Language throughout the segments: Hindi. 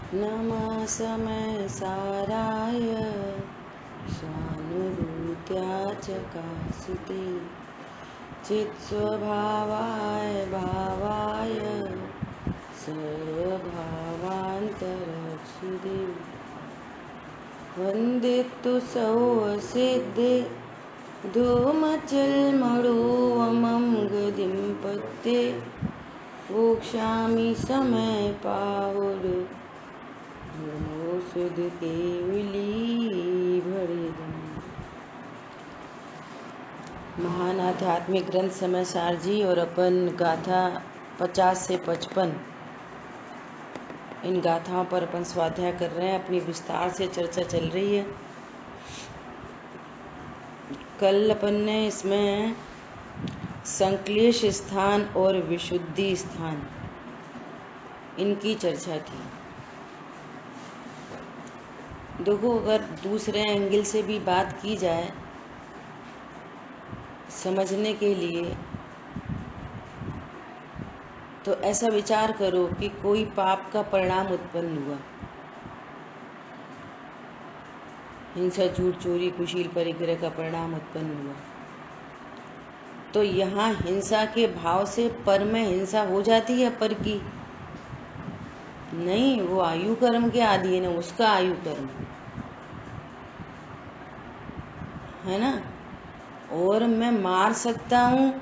नमा समय साराय स्वानुभूत्या चकासिते चित्स्वभावाय भावाय सर्वभावान्तरक्षिते वन्दितु सौसिद्धे धूमचिल्मरुवमं गदिं पत्ते वोक्षामि समय पावुर नमो सुध केवली भरिदम। महान आध्यात्मिक ग्रंथ समय सार जी और अपन गाथा 50 से 55 इन गाथाओं पर अपन स्वाध्याय कर रहे हैं। अपनी विस्तार से चर्चा चल रही है। कल अपन ने इसमें संक्लेश स्थान और विशुद्धि स्थान इनकी चर्चा की। देखो, अगर दूसरे एंगल से भी बात की जाए समझने के लिए, तो ऐसा विचार करो कि कोई पाप का परिणाम उत्पन्न हुआ, हिंसा, झूठ, चोरी, कुशील, परिग्रह का परिणाम उत्पन्न हुआ, तो यहाँ हिंसा के भाव से पर में हिंसा हो जाती है। पर की नहीं, वो आयु कर्म के अधीन है, उसका आयु कर्म है ना। और मैं मार सकता हूँ,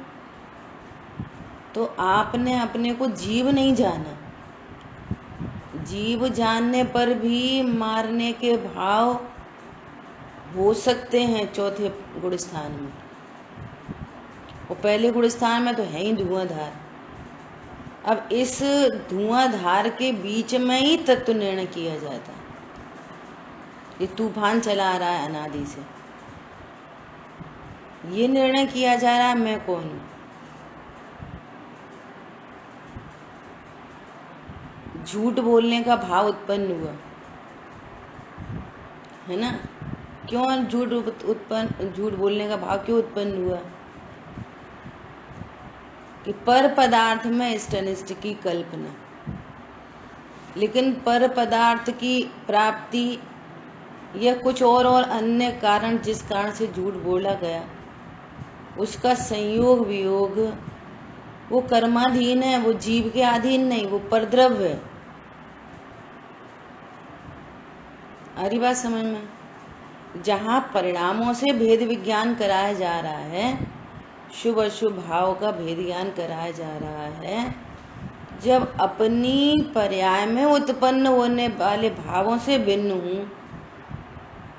तो आपने अपने को जीव नहीं जाना। जीव जानने पर भी मारने के भाव हो सकते हैं चौथे गुण स्थान में। वो पहले गुण स्थान में तो है ही धुआंधार। अब इस धुआंधार के बीच में ही तत्व निर्णय किया जाता है। ये तूफान चला रहा है अनादि से, ये निर्णय किया जा रहा है मैं कौन हूं। झूठ बोलने का भाव उत्पन्न हुआ है ना। क्यों झूठ बोलने का भाव क्यों उत्पन्न हुआ? कि पर पदार्थ में इष्ट अनिष्ट की कल्पना, लेकिन पर पदार्थ की प्राप्ति या कुछ और अन्य कारण जिस कारण से झूठ बोला गया, उसका संयोग वियोग वो कर्माधीन है, वो जीव के अधीन नहीं, वो परद्रव्य है। आ रही बात समझ में? जहाँ परिणामों से भेद विज्ञान कराया जा रहा है, शुभ अशुभ भाव का भेद ज्ञान कराया जा रहा है, जब अपनी पर्याय में उत्पन्न होने वाले भावों से भिन्न हूँ,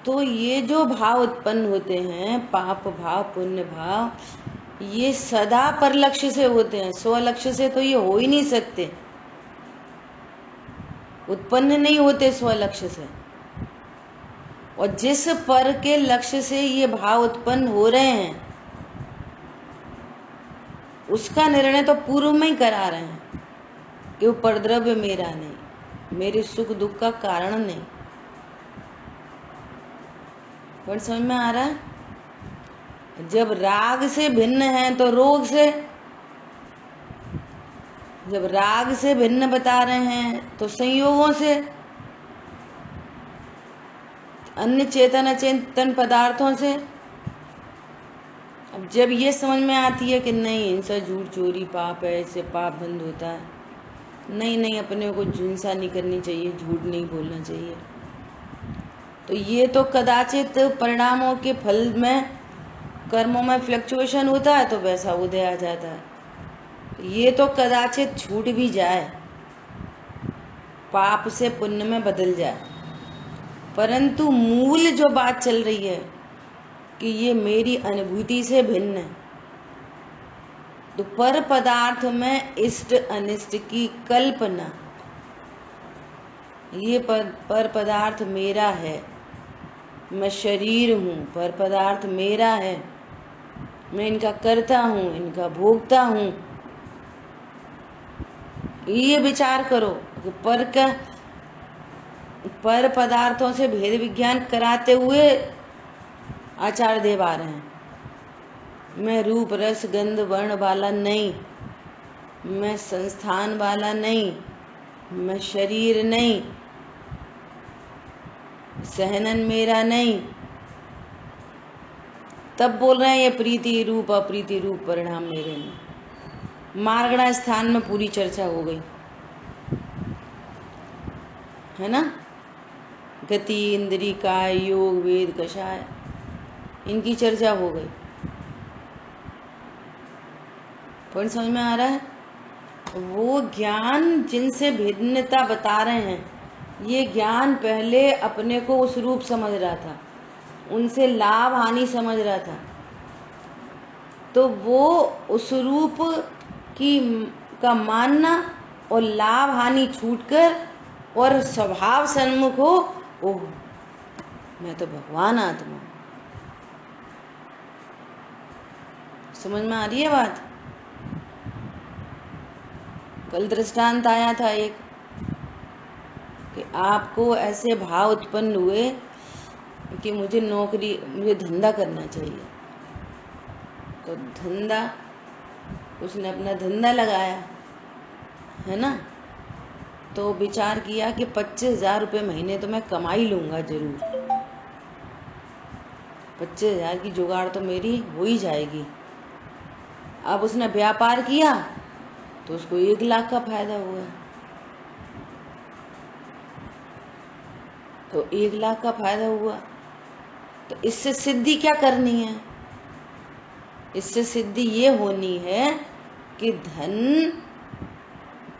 तो ये जो भाव उत्पन्न होते हैं, पाप भाव, पुण्य भाव, ये सदा पर लक्ष्य से होते हैं। स्वलक्ष्य से तो ये हो ही नहीं सकते, उत्पन्न नहीं होते स्वलक्ष्य से। और जिस पर के लक्ष्य से ये भाव उत्पन्न हो रहे हैं, उसका निर्णय तो पूर्व में ही करा रहे हैं कि वो परद्रव्य मेरा नहीं, मेरे सुख दुख का कारण नहीं। पर समझ में आ रहा है? जब राग से भिन्न है तो रोग से, जब राग से भिन्न बता रहे हैं तो संयोगों से, अन्य चेतन अचेतन पदार्थों से। अब जब ये समझ में आती है कि नहीं, हिंसा, झूठ, चोरी पाप है, इससे पाप बंद होता है, नहीं अपने को हिंसा नहीं करनी चाहिए, झूठ नहीं बोलना चाहिए, तो ये तो कदाचित परिणामों के फल में, कर्मों में फ्लक्चुएशन होता है तो वैसा उदय आ जाता है। ये तो कदाचित छूट भी जाए, पाप से पुण्य में बदल जाए, परंतु मूल जो बात चल रही है कि ये मेरी अनुभूति से भिन्न है, तो पर पदार्थ में इष्ट अनिष्ट की कल्पना, ये पर पदार्थ मेरा है, मैं शरीर हूँ, पर पदार्थ मेरा है, मैं इनका करता हूँ, इनका भोगता हूँ। ये विचार करो कि पर पदार्थों से भेद विज्ञान कराते हुए आचार्य देव आ रहे हैं। मैं रूप रस गंध वर्ण वाला नहीं, मैं संस्थान वाला नहीं, मैं शरीर नहीं, सहनन मेरा नहीं, तब बोल रहे हैं ये प्रीति रूप अप्रीति रूप परिणाम मेरे नहीं। मार्गणा स्थान में पूरी चर्चा हो गई है ना। गति, इंद्री, काय, योग, वेद, कषाय, इनकी चर्चा हो गई। पॉइंट समझ में आ रहा है। वो ज्ञान जिनसे भिन्नता बता रहे हैं, ये ज्ञान पहले अपने को उस रूप समझ रहा था, उनसे लाभ हानि समझ रहा था, तो वो उस रूप की का मानना और लाभ हानि छूटकर और स्वभाव सन्मुख हो, ओह मैं तो भगवान आत्मा। समझ में आ रही है बात। कल दृष्टांत आया था एक कि आपको ऐसे भाव उत्पन्न हुए कि मुझे धंधा करना चाहिए, तो धंधा, उसने अपना धंधा लगाया है ना, तो विचार किया कि 25,000 रुपये महीने तो मैं कमा ही लूँगा जरूर, 25,000 की जुगाड़ तो मेरी हो ही जाएगी। अब उसने व्यापार किया तो उसको 1 लाख का फायदा हुआ, तो 1 लाख का फायदा हुआ। तो इससे सिद्धि क्या करनी है? इससे सिद्धि ये होनी है कि धन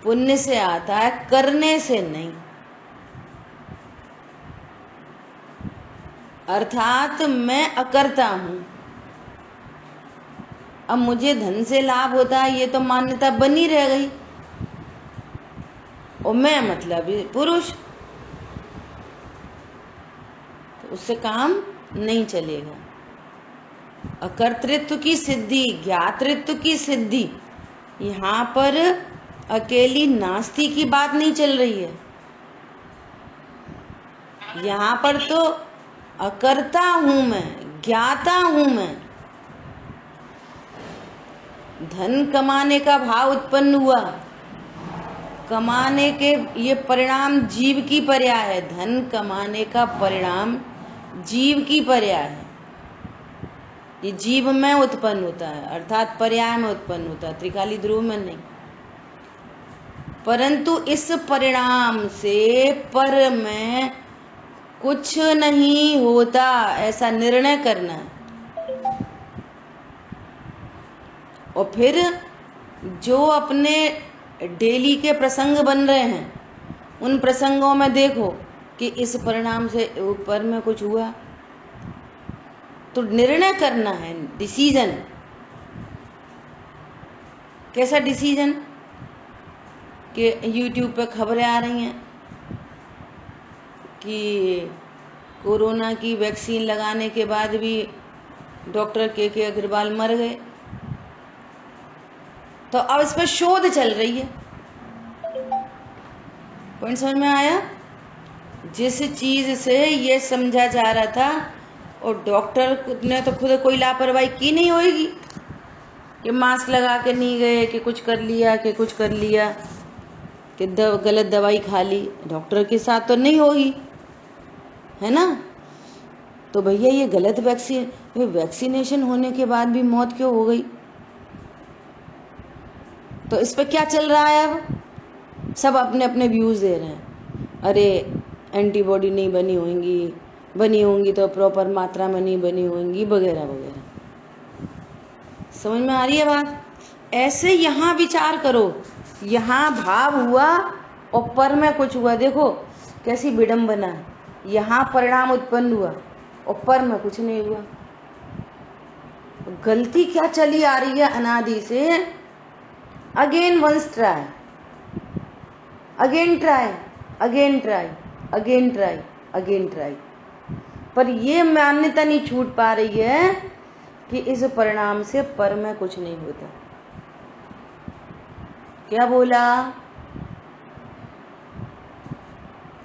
पुण्य से आता है, करने से नहीं। अर्थात मैं अकर्ता हूं। अब मुझे धन से लाभ होता है ये तो मान्यता बनी रह गई, और मैं मतलब पुरुष, तो उससे काम नहीं चलेगा। अकर्तृत्व की सिद्धि, ज्ञातृत्व की सिद्धि, यहाँ पर अकेली नास्ति की बात नहीं चल रही है। यहाँ पर तो अकर्ता हूं मैं, ज्ञाता हूं मैं। धन कमाने का भाव उत्पन्न हुआ, कमाने के ये परिणाम जीव की पर्याय है। धन कमाने का परिणाम जीव की पर्याय है। ये जीव में उत्पन्न होता है, अर्थात पर्याय में उत्पन्न होता है, त्रिकाली ध्रुव में नहीं। परंतु इस परिणाम से पर में कुछ नहीं होता, ऐसा निर्णय करना है। और फिर जो अपने डेली के प्रसंग बन रहे हैं, उन प्रसंगों में देखो कि इस परिणाम से ऊपर में कुछ हुआ, तो निर्णय करना है, डिसीजन। कैसा डिसीजन? कि यूट्यूब पे खबरें आ रही हैं कि कोरोना की वैक्सीन लगाने के बाद भी डॉक्टर के अग्रवाल मर गए, तो अब इस पर शोध चल रही है। पॉइंट समझ में आया? जिस चीज से ये समझा जा रहा था, और डॉक्टर ने तो खुद कोई लापरवाही की नहीं होगी कि मास्क लगा के नहीं गए, कि कुछ कर लिया, कि कुछ कर लिया, कि गलत दवाई खा ली, डॉक्टर के साथ तो नहीं होगी, है ना। तो भैया ये गलत वैक्सीनेशन होने के बाद भी मौत क्यों हो गई? तो इस पर क्या चल रहा है? अब सब अपने अपने व्यूज दे रहे हैं। अरे एंटीबॉडी नहीं बनी होंगी तो प्रॉपर मात्रा में नहीं बनी होंगी, वगैरह वगैरह। समझ में आ रही है बात? ऐसे यहाँ विचार करो, यहाँ भाव हुआ और पर में कुछ हुआ। देखो कैसी विडंबना है, यहाँ परिणाम उत्पन्न हुआ और पर में कुछ नहीं हुआ। गलती क्या चली आ रही है अनादि से? Again once try, again try, again try, again try, again try. पर ये मान्यता नहीं छूट पा रही है कि इस परिणाम से पर में कुछ नहीं होता। क्या बोला?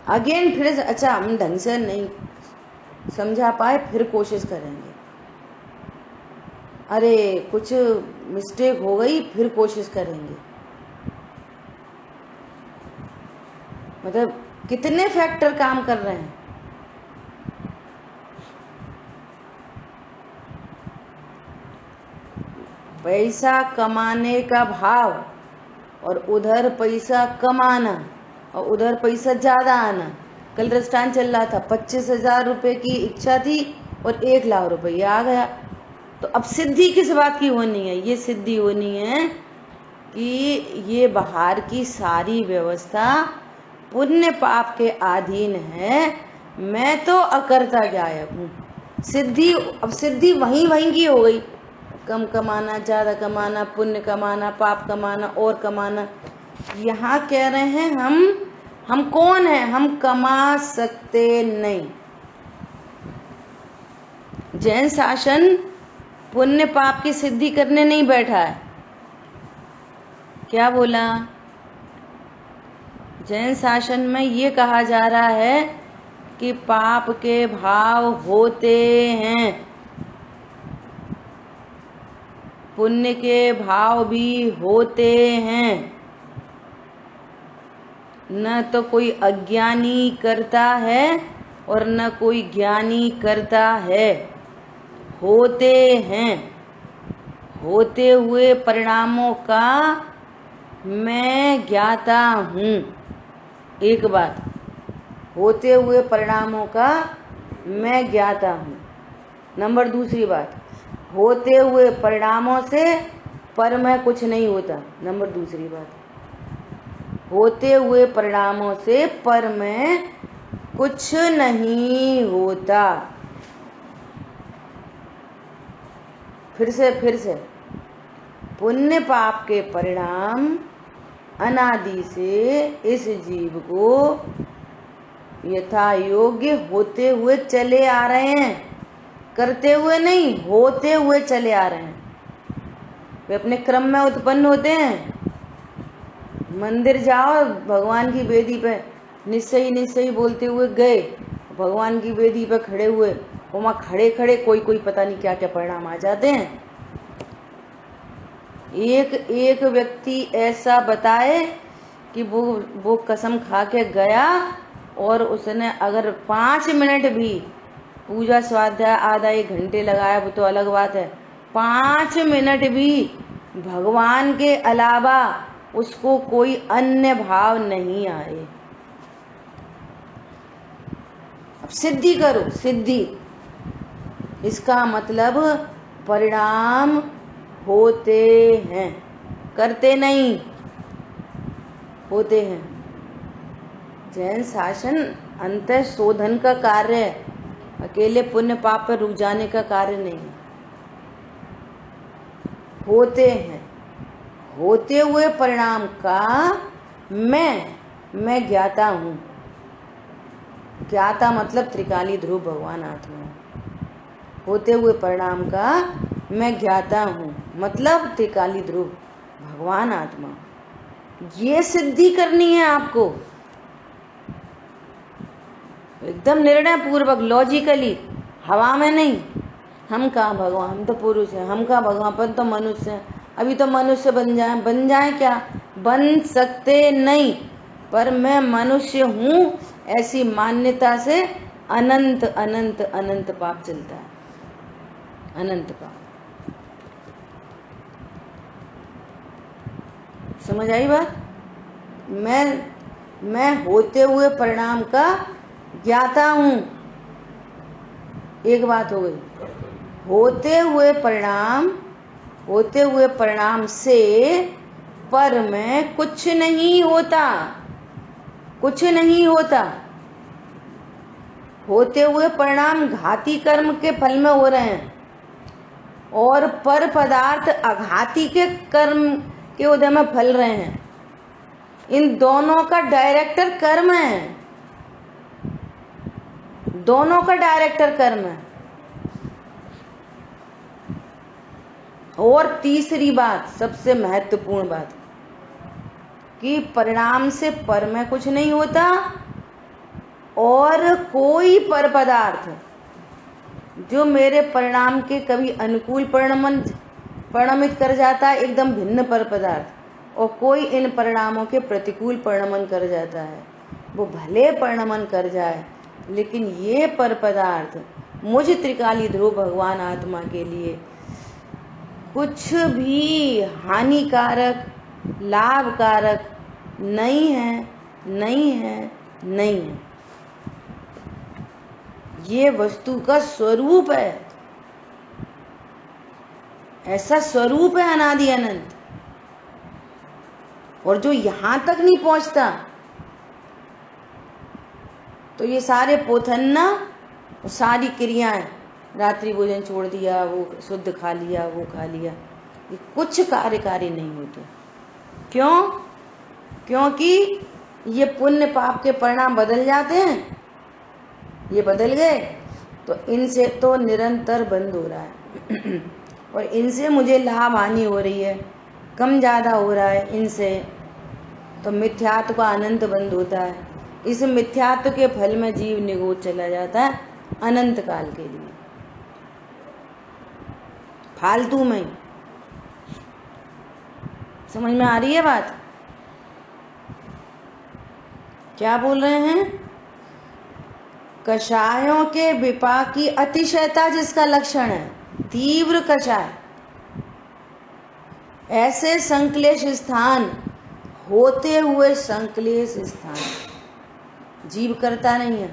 अगेन फिर, अच्छा हम ढंग से नहीं समझा पाए, फिर कोशिश करेंगे। अरे कुछ मिस्टेक हो गई, फिर कोशिश करेंगे। मतलब कितने फैक्टर काम कर रहे हैं। पैसा कमाने का भाव और उधर पैसा कमाना और उधर पैसा ज़्यादा आना। कल दृष्टांत चल रहा था, 25,000 रुपये की इच्छा थी और 1,00,000 रुपया आ गया। तो अब सिद्धि किस बात की होनी है? ये सिद्धि होनी है कि ये बाहर की सारी व्यवस्था पुण्य पाप के अधीन है, मैं तो अकर्ता गायक हूँ। सिद्धि, अब सिद्धि वहीं की हो गई, कम कमाना, ज़्यादा कमाना, पुण्य कमाना, पाप कमाना और कमाना। यहाँ कह रहे हैं हम कौन हैं? हम कमा सकते नहीं। जैन शासन पुण्य पाप की सिद्धि करने नहीं बैठा है। क्या बोला? जैन शासन में ये कहा जा रहा है कि पाप के भाव होते हैं, पुण्य के भाव भी होते हैं। न तो कोई अज्ञानी करता है और न कोई ज्ञानी करता है, होते हैं। होते हुए परिणामों का मैं ज्ञाता हूँ। एक बात, होते हुए परिणामों का मैं ज्ञाता हूँ। नंबर दूसरी बात, होते हुए परिणामों से पर मैं कुछ नहीं होता। नंबर दूसरी बात, होते हुए परिणामों से पर मैं कुछ नहीं होता। फिर से पुण्य पाप के परिणाम अनादि से इस जीव को यथा योग्य होते हुए चले आ रहे हैं, करते हुए नहीं, होते हुए चले आ रहे हैं। वे अपने क्रम में उत्पन्न होते हैं। मंदिर जाओ, भगवान की वेदी पे निश्चय बोलते हुए गए, भगवान की वेदी पे खड़े हुए, वहाँ खड़े कोई पता नहीं क्या क्या परिणाम आ जाते हैं। एक व्यक्ति ऐसा बताए कि वो कसम खा के गया और उसने अगर 5 मिनट भी पूजा स्वाध्याय आधा 1 घंटे लगाया वो तो अलग बात है, 5 मिनट भी भगवान के अलावा उसको कोई अन्य भाव नहीं आए। अब सिद्धि करो, सिद्धि इसका मतलब परिणाम होते हैं, करते नहीं, होते हैं। जैन शासन अंतः शोधन का कार्य है, अकेले पुण्य पाप पर रुक जाने का कार्य नहीं। होते हैं, होते हुए परिणाम का मैं ज्ञाता हूँ। ज्ञाता मतलब त्रिकाली ध्रुव भगवान आत्मा। होते हुए परिणाम का मैं ज्ञाता हूँ मतलब त्रिकाली ध्रुव भगवान आत्मा। ये सिद्धि करनी है आपको एकदम निर्णय पूर्वक, लॉजिकली, हवा में नहीं। हम कहाँ भगवान, हम तो पुरुष हैं, हम कहाँ भगवान, पर तो मनुष्य हैं, अभी तो मनुष्य बन जाए क्या? बन सकते नहीं, पर मैं मनुष्य हूँ ऐसी मान्यता से अनंत अनंत अनंत पाप चलता है, अनंत पाप। समझ आई बात? मैं होते हुए परिणाम का ज्ञाता हूँ। एक बात हो गई। होते हुए परिणाम से पर में कुछ नहीं होता, कुछ नहीं होता। होते हुए परिणाम घाती कर्म के फल में हो रहे हैं और पर पदार्थ अघाती के कर्म के उदय में फल रहे हैं। इन दोनों का डायरेक्टर कर्म है, दोनों का डायरेक्टर कर्म है। और तीसरी बात, सबसे महत्वपूर्ण बात, कि परिणाम से पर में कुछ नहीं होता और कोई पर पदार्थ जो मेरे परिणाम के कभी अनुकूल परिणमित कर जाता है, एकदम भिन्न पर पदार्थ, और कोई इन परिणामों के प्रतिकूल परिणमन कर जाता है। वो भले परिणमन कर जाए, लेकिन ये पर पदार्थ मुझ त्रिकाली ध्रुव भगवान आत्मा के लिए कुछ भी हानिकारक लाभकारक नहीं है, नहीं है, नहीं है। ये वस्तु का स्वरूप है, ऐसा स्वरूप है अनादि अनंत। और जो यहां तक नहीं पहुंचता तो ये सारे पोथन्ना, सारी क्रियाएं, रात्रि भोजन छोड़ दिया, वो शुद्ध खा लिया, वो खा लिया, ये कुछ कार्यकारी नहीं होते। क्यों? क्योंकि ये पुण्य पाप के परिणाम बदल जाते हैं। ये बदल गए तो इनसे तो निरंतर बंद हो रहा है और इनसे मुझे लाभ हानि हो रही है, कम ज़्यादा हो रहा है इनसे, तो मिथ्यात्व का अनंत बंद होता है। इस मिथ्यात्व के फल में जीव निगोच चला जाता है अनंत काल के लिए, फालतू में। समझ में आ रही है बात? क्या बोल रहे हैं? कषायों के विपाक की अतिशयता जिसका लक्षण है, तीव्र कषाय, ऐसे संक्लेश स्थान होते हुए संक्लेश स्थान जीव करता नहीं है,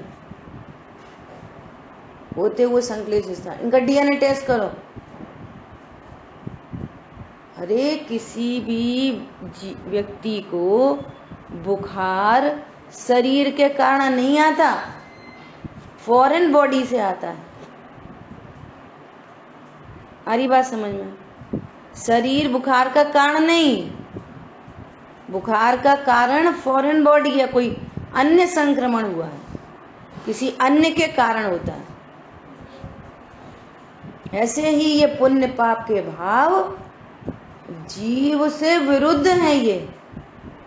होते हुए संक्लेश स्थान। इनका डीएनए टेस्ट करो। अरे किसी भी व्यक्ति को बुखार शरीर के कारण नहीं आता, फॉरेन बॉडी से आता है। आरी बात समझ में? शरीर बुखार का कारण नहीं, बुखार का कारण फॉरेन बॉडी है, कोई अन्य संक्रमण हुआ है, किसी अन्य के कारण होता है। ऐसे ही ये पुण्य पाप के भाव जीव से विरुद्ध हैं। ये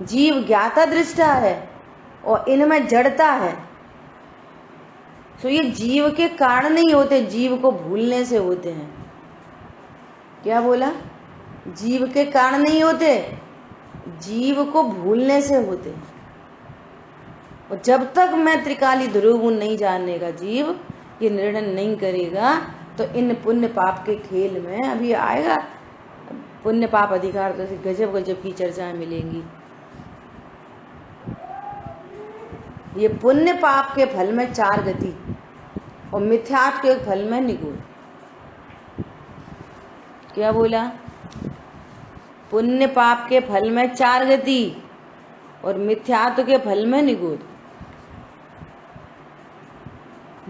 जीव ज्ञाता दृष्टा है और इनमें जड़ता है। तो ये जीव के कारण नहीं होते, जीव को भूलने से होते हैं। क्या बोला? जीव के कारण नहीं होते, जीव को भूलने से होते हैं। और जब तक मैं त्रिकाली ध्रुव हूं नहीं जानने का जीव ये निर्णय नहीं करेगा तो इन पुण्य पाप के खेल में अभी आएगा। पुण्य पाप अधिकार तो गजब गजब की चर्चाएं मिलेंगी। ये पुण्य पाप के फल में 4 गति और मिथ्यात्व के फल में निगूढ़। क्या बोला? पुण्य पाप के फल में 4 गति और मिथ्यात्व के फल में निगूढ़,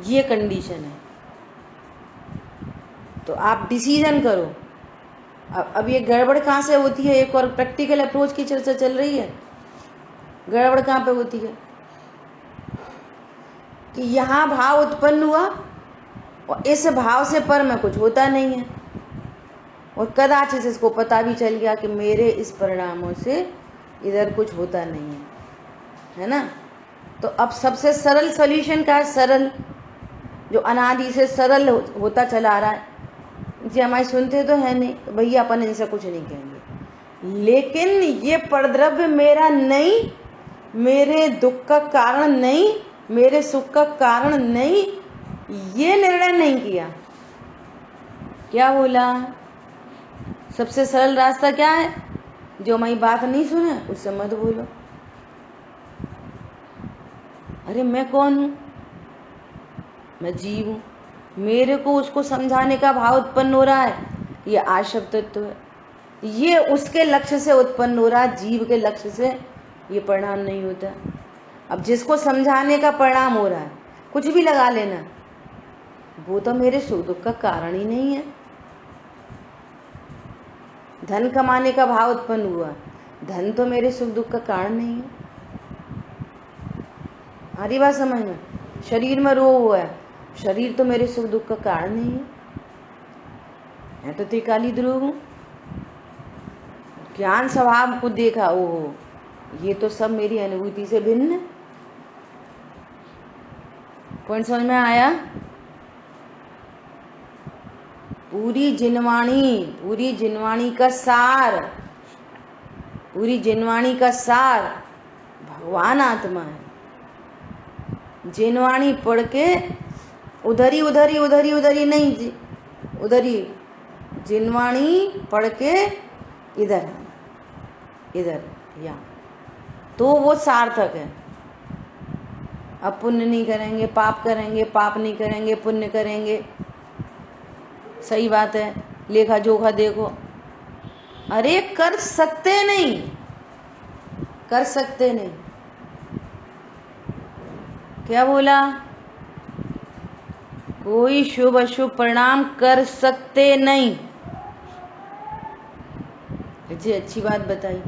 ये कंडीशन है। तो आप डिसीजन करो। अब ये गड़बड़ कहाँ से होती है? एक और प्रैक्टिकल अप्रोच की चर्चा चल रही है। गड़बड़ कहाँ पे होती है कि यहाँ भाव उत्पन्न हुआ और इस भाव से पर में कुछ होता नहीं है, और कदाचित इसको पता भी चल गया कि मेरे इस परिणामों से इधर कुछ होता नहीं है ना। तो अब सबसे सरल सॉल्यूशन का है, सरल जो अनादि से सरल होता चला आ रहा है। जी हमारी सुनते तो है नहीं, तो भैया अपन इनसे कुछ नहीं कहेंगे, लेकिन ये परद्रव्य मेरा नहीं, मेरे दुख का कारण नहीं, मेरे सुख का कारण नहीं, ये निर्णय नहीं किया। क्या बोला? सबसे सरल रास्ता क्या है? जो हमारी बात नहीं सुने उससे मत बोलो। अरे मैं कौन हूं? मैं जीव हूं, मेरे को उसको समझाने का भाव उत्पन्न हो रहा है, ये आशव तत्व है, ये उसके लक्ष्य से उत्पन्न हो रहा है, जीव के लक्ष्य से ये परिणाम नहीं होता। अब जिसको समझाने का परिणाम हो रहा है, कुछ भी लगा लेना, वो तो मेरे सुख दुख का कारण ही नहीं है। धन कमाने का भाव उत्पन्न हुआ, धन तो मेरे सुख दुख का कारण नहीं है। हरी बात समझ में? शरीर में रोग हुआ है, शरीर तो मेरे सुख दुख का कारण नहीं है, मैं तो त्रिकाली ध्रुव हूं। ज्ञान स्वभाव को देखा, ओहो ये तो सब मेरी अनुभूति से भिन्न है। कौन समझ में आया? पूरी जिनवाणी का सार, पूरी जिनवाणी का सार भगवान आत्मा है। जिनवाणी पढ़ के उधरी नहीं जी, उधरी जिनवाणी पढ़ के इधर आना, इधर यहाँ, तो वो सार्थक है। अब पुण्य नहीं करेंगे पाप करेंगे, पाप नहीं करेंगे पुण्य करेंगे, सही बात है, लेखा जोखा देखो। अरे कर सकते नहीं, कर सकते नहीं, क्या बोला? कोई शुभ अशुभ परिणाम कर सकते नहीं। जी अच्छी बात बताई।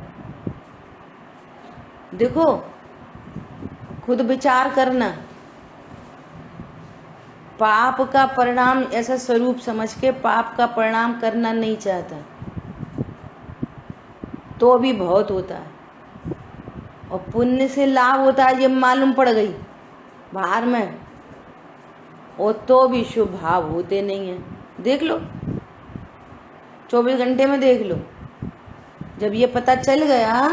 देखो खुद विचार करना, पाप का परिणाम ऐसा स्वरूप समझ के पाप का परिणाम करना नहीं चाहता तो भी बहुत होता है, और पुण्य से लाभ होता है ये मालूम पड़ गई बाहर में, और तो भी शुभ भाव होते नहीं है। देख लो 24 घंटे में देख लो, जब ये पता चल गया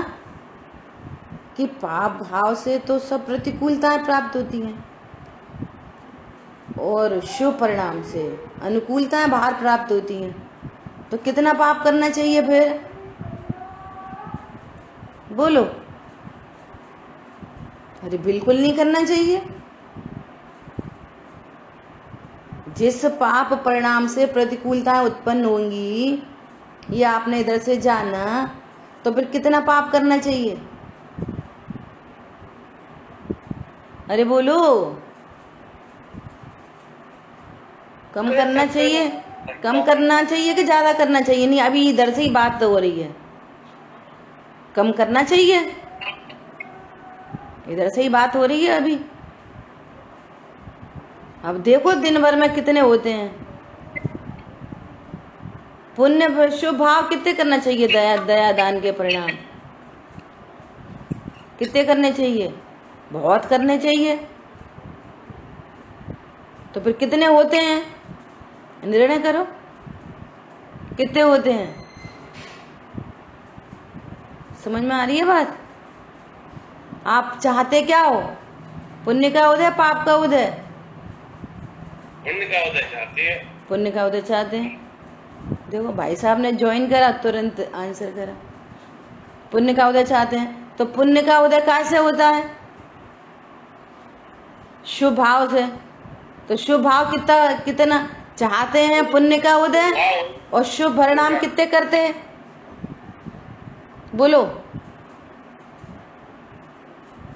कि पाप भाव से तो सब प्रतिकूलताएं प्राप्त होती हैं और शुभ परिणाम से अनुकूलताएं बाहर प्राप्त होती हैं, तो कितना पाप करना चाहिए फिर? बोलो। अरे बिल्कुल नहीं करना चाहिए। जिस पाप परिणाम से प्रतिकूलताएं उत्पन्न होंगी, ये आपने इधर से जाना, तो फिर कितना पाप करना चाहिए? अरे बोलो। कम करना चाहिए, कम करना चाहिए कि ज्यादा करना चाहिए? नहीं, अभी इधर से ही बात तो हो रही है, कम करना चाहिए, इधर से ही बात हो रही है अभी। अब देखो दिन भर में कितने होते हैं पुण्य शुभ भाव, कितने करना चाहिए? दया दया दान के परिणाम कितने करने चाहिए? बहुत करने चाहिए। तो फिर कितने होते हैं? निर्णय करो कितने होते हैं। समझ में आ रही है बात? आप चाहते क्या हो? पुण्य का उदय पाप का उदय? पुण्य का उदय चाहते हैं। पुण्य का उदय चाहते हैं। देखो भाई साहब ने ज्वाइन करा, तुरंत आंसर करा, पुण्य का उदय चाहते हैं। तो पुण्य का उदय कैसे होता है? शुभ भाव से। तो शुभ भाव कितना चाहते हैं पुण्य का उदय, और शुभ परिणाम कितने करते हैं? बोलो।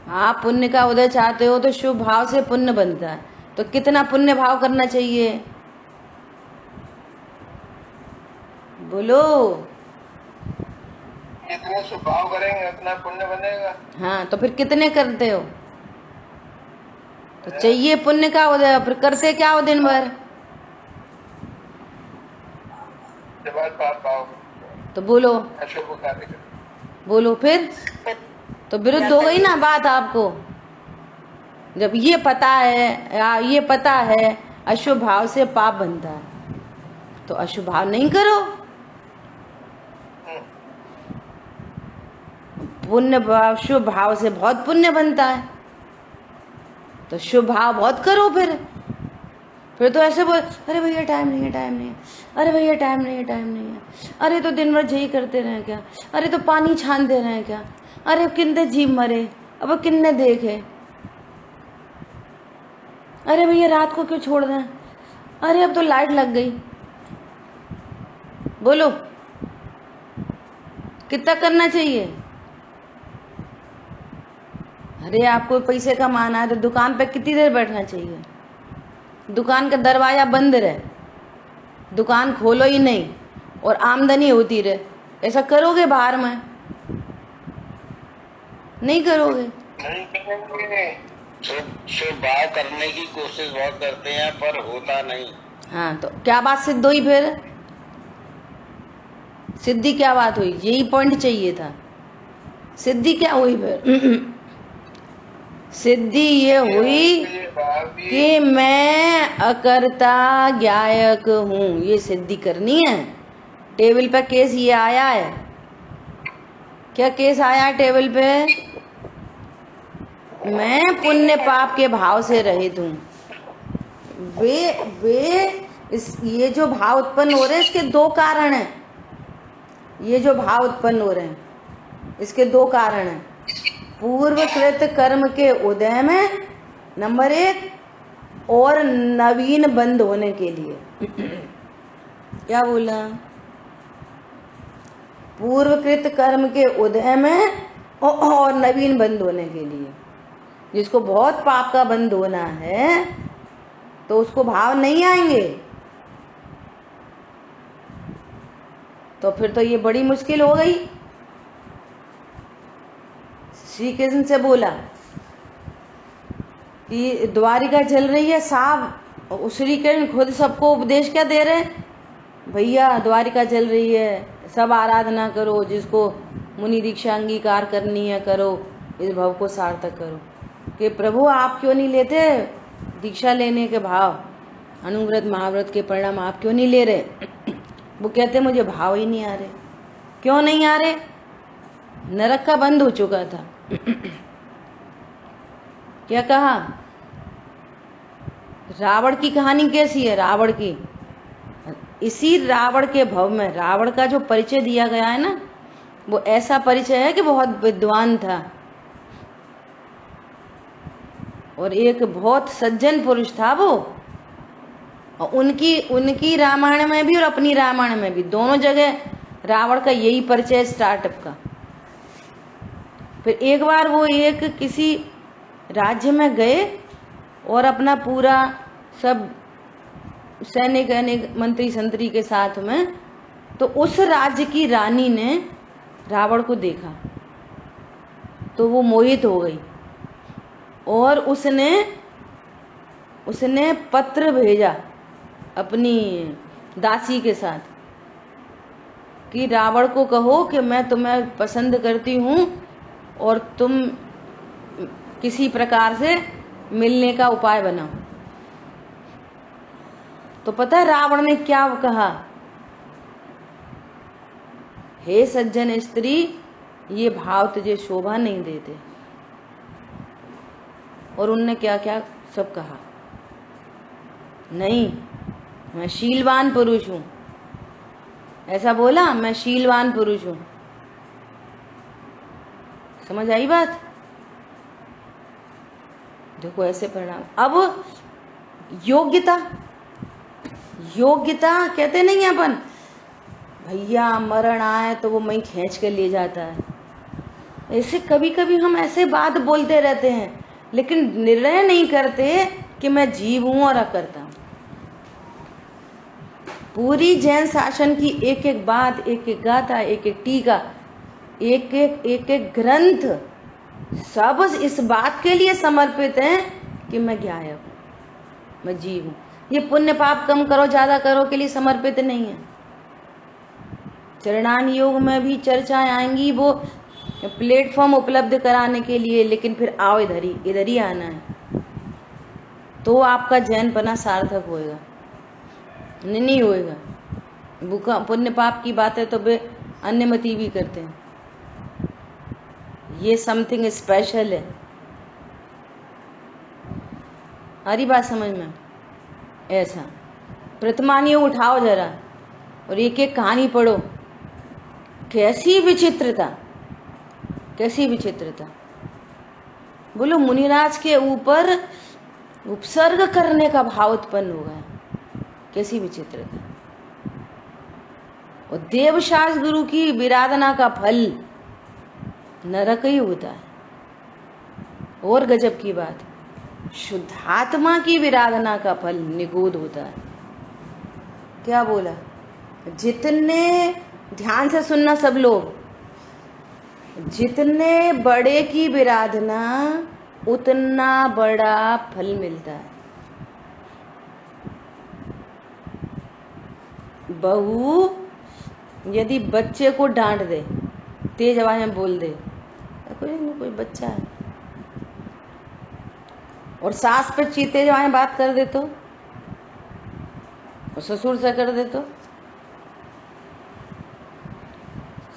आप पुण्य का उदय चाहते हो तो शुभ भाव से पुण्य बनता है, तो कितना पुण्य भाव करना चाहिए? बोलो। जितने शुभ भाव करेंगे उतना पुण्य बनेगा। हाँ, तो फिर कितने करते हो? तो चाहिए पुण्य का उदय, फिर करते क्या हो दिन भर? पाप भाव। तो बोलो। अशुभ कार्य। बोलो फिर। तो विरुद्ध हो गई ना बात आपको। जब ये पता है, या ये पता है अशुभ भाव से पाप बनता है, तो अशुभ भाव नहीं करो। पुण्य भाव, शुभ भाव से बहुत पुण्य बनता है, तो शुभ भाव बहुत करो। फिर तो ऐसे बोल, अरे भैया टाइम नहीं है, टाइम नहीं है, अरे भैया टाइम नहीं है, टाइम नहीं है, अरे तो दिन भर यही करते रहे क्या, अरे तो पानी छानते रहे क्या, अरे कितने जीव मरे, अब कितने देखे, अरे भैया रात को क्यों छोड़ दें, अरे अब तो लाइट लग गई। बोलो कितना करना चाहिए? अरे आपको पैसे कमाना है तो दुकान पे कितनी देर बैठना चाहिए? दुकान का दरवाजा बंद रहे, दुकान खोलो ही नहीं और आमदनी होती रहे, ऐसा करोगे बाहर में? नहीं करोगे। नहीं करेंगे। शुभ भाव करने की कोशिश बहुत करते हैं पर होता नहीं। हाँ, तो क्या बात सिद्ध हुई फिर? सिद्धि क्या बात हुई? यही पॉइंट चाहिए था। सिद्धि क्या हुई फिर? सिद्धि ये हुई कि मैं अकर्ता ज्ञायक हूँ, ये सिद्धि करनी है। टेबल पे केस ये आया है, क्या केस आया है टेबल पे? मैं पुण्य पाप के भाव से रहित हूँ। वे ये जो भाव उत्पन्न हो रहे हैं इसके दो कारण हैं। ये जो भाव उत्पन्न हो रहे हैं इसके दो कारण हैं। पूर्वकृत कर्म के उदय में नंबर 1, और नवीन बंद होने के लिए। क्या बोला? पूर्वकृत कर्म के उदय में और नवीन बंद होने के लिए। जिसको बहुत पाप का बंद होना है तो उसको भाव नहीं आएंगे, तो फिर तो ये बड़ी मुश्किल हो गई। श्री कृष्ण से बोला कि द्वारिका जल रही है साहब, श्री कृष्ण खुद सबको उपदेश क्या दे रहे हैं, भैया द्वारिका जल रही है, सब आराधना करो, जिसको मुनि दीक्षा अंगीकार करनी है करो, इस भव को सार्थक करो। कि प्रभु आप क्यों नहीं लेते दीक्षा लेने के भाव, अनुव्रत महाव्रत के परिणाम आप क्यों नहीं ले रहे? वो कहते मुझे भाव ही नहीं आ रहे। क्यों नहीं आ रहे? नरक का बंद हो चुका था। क्या कहा? रावण की कहानी कैसी है? रावण की, इसी रावण के भव में रावण का जो परिचय दिया गया है ना, वो ऐसा परिचय है कि बहुत विद्वान था और एक बहुत सज्जन पुरुष था वो। और उनकी रामायण में भी और अपनी रामायण में भी दोनों जगह रावण का यही परिचय स्टार्टअप का। फिर एक बार वो एक किसी राज्य में गए और अपना पूरा सब सैनिक मंत्री संतरी के साथ में, तो उस राज्य की रानी ने रावण को देखा तो वो मोहित हो गई और उसने पत्र भेजा अपनी दासी के साथ कि रावण को कहो कि मैं तुम्हें पसंद करती हूँ और तुम किसी प्रकार से मिलने का उपाय बनाओ। तो पता है रावण ने क्या कहा? हे सज्जन स्त्री, ये भाव तुझे शोभा नहीं देते। और उनने क्या क्या सब कहा, नहीं मैं शीलवान पुरुष हूं। ऐसा बोला, मैं शीलवान पुरुष हूं। समझ आई बात? देखो ऐसे परिणाम। अब योग्यता कहते नहीं अपन, भैया मरण आए तो वो मैं खींच के ले जाता है। ऐसे कभी कभी हम ऐसे बात बोलते रहते हैं लेकिन निर्णय नहीं करते कि मैं जीव हूं और अकर्ता हूं। पूरी जैन शासन की एक एक बात, एक एक गाथा, एक एक टीका, एक एक ग्रंथ सब इस बात के लिए समर्पित हैं कि मैं ज्ञायक हूं, मैं जीव हूं। ये पुण्य पाप कम करो ज्यादा करो के लिए समर्पित नहीं है। चरणान योग में भी चर्चाएं आएंगी वो प्लेटफॉर्म उपलब्ध कराने के लिए, लेकिन फिर आओ इधर ही आना है तो आपका जैनपना सार्थक होएगा, नहीं होएगा। भूखा पुण्य पाप की बातें तो वे अन्यमति भी करते हैं। ये समथिंग स्पेशल है। हरी बात समझ में? ऐसा प्रथमान योग उठाओ जरा और एक एक कहानी पढ़ो। कैसी विचित्रता, कैसी विचित्रता। बोलो मुनिराज के ऊपर उपसर्ग करने का भाव उत्पन्न हो गया, कैसी विचित्रता। और देवशास गुरु की विराधना का फल नरक ही होता है। और गजब की बात, शुद्धात्मा की विराधना का फल निगूढ़ होता है। क्या बोला? जितने ध्यान से सुनना सब लोग, जितने बड़े की विराधना उतना बड़ा फल मिलता है। बहू यदि बच्चे को डांट दे, तेज आवाज में बोल दे, कोई बच्चा है, और सास पे चीते आवाज में बात कर दे तो, और ससुर से कर दे तो,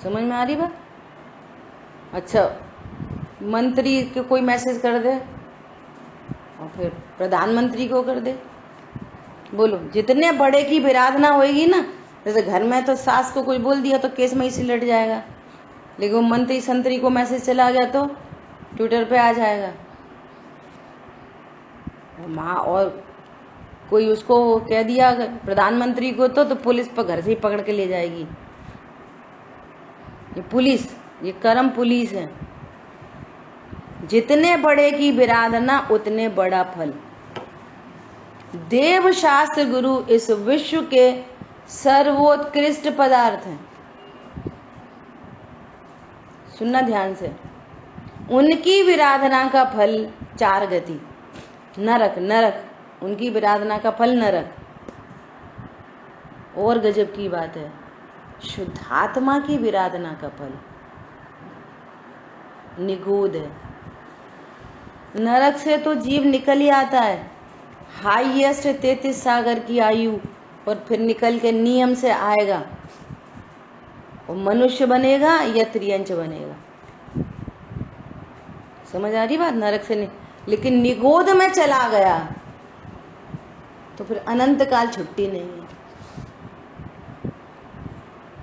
समझ में आ रही बात? अच्छा मंत्री को कोई मैसेज कर दे और फिर प्रधानमंत्री को कर दे, बोलो, जितने बड़े की विराधना होगी ना, जैसे घर में तो सास को कुछ बोल दिया तो केस में ही सिलट जाएगा, लेकिन वो मंत्री संतरी को मैसेज चला गया तो ट्विटर पे आ जाएगा। माँ और कोई उसको कह दिया प्रधानमंत्री को तो पुलिस पर घर से ही पकड़ के ले जाएगी। ये पुलिस, ये कर्म पुलिस है। जितने बड़े की विराधना उतने बड़ा फल। देव शास्त्र गुरु इस विश्व के सर्वोत्कृष्ट पदार्थ हैं। सुनना ध्यान से। उनकी विराधना का फल 4 गति, नरक, नरक, उनकी विराधना का फल नरक। और गजब की बात है, शुद्धात्मा की विराधना का फल निगोद है। नरक से तो जीव निकल ही आता है, हाईएस्ट 33 सागर की आयु, और फिर निकल के नियम से आएगा, और मनुष्य बनेगा या त्रियंच बनेगा। समझ आ रही बात? नरक से नहीं, लेकिन निगोद में चला गया तो फिर अनंत काल छुट्टी नहीं है।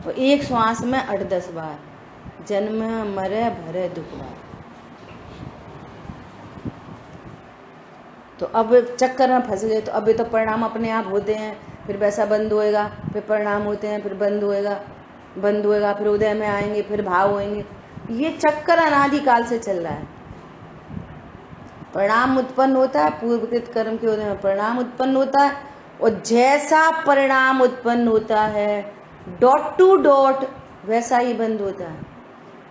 और एक श्वास में 8-10 बार जन्म मरे भरे दुख बार। तो अब चक्कर में फंस गए, तो अभी तो परिणाम अपने आप होते हैं, फिर वैसा बंद होएगा, फिर परिणाम होते हैं, फिर बंद होएगा, बंद होएगा, फिर उदय में आएंगे, फिर भाव होएंगे। ये चक्कर अनादिकाल से चल रहा है। परिणाम उत्पन्न होता है, पूर्वकृत कर्म के उदय में परिणाम उत्पन्न होता है, और जैसा परिणाम उत्पन्न होता है डॉट टू डॉट वैसा ही बंद होता है।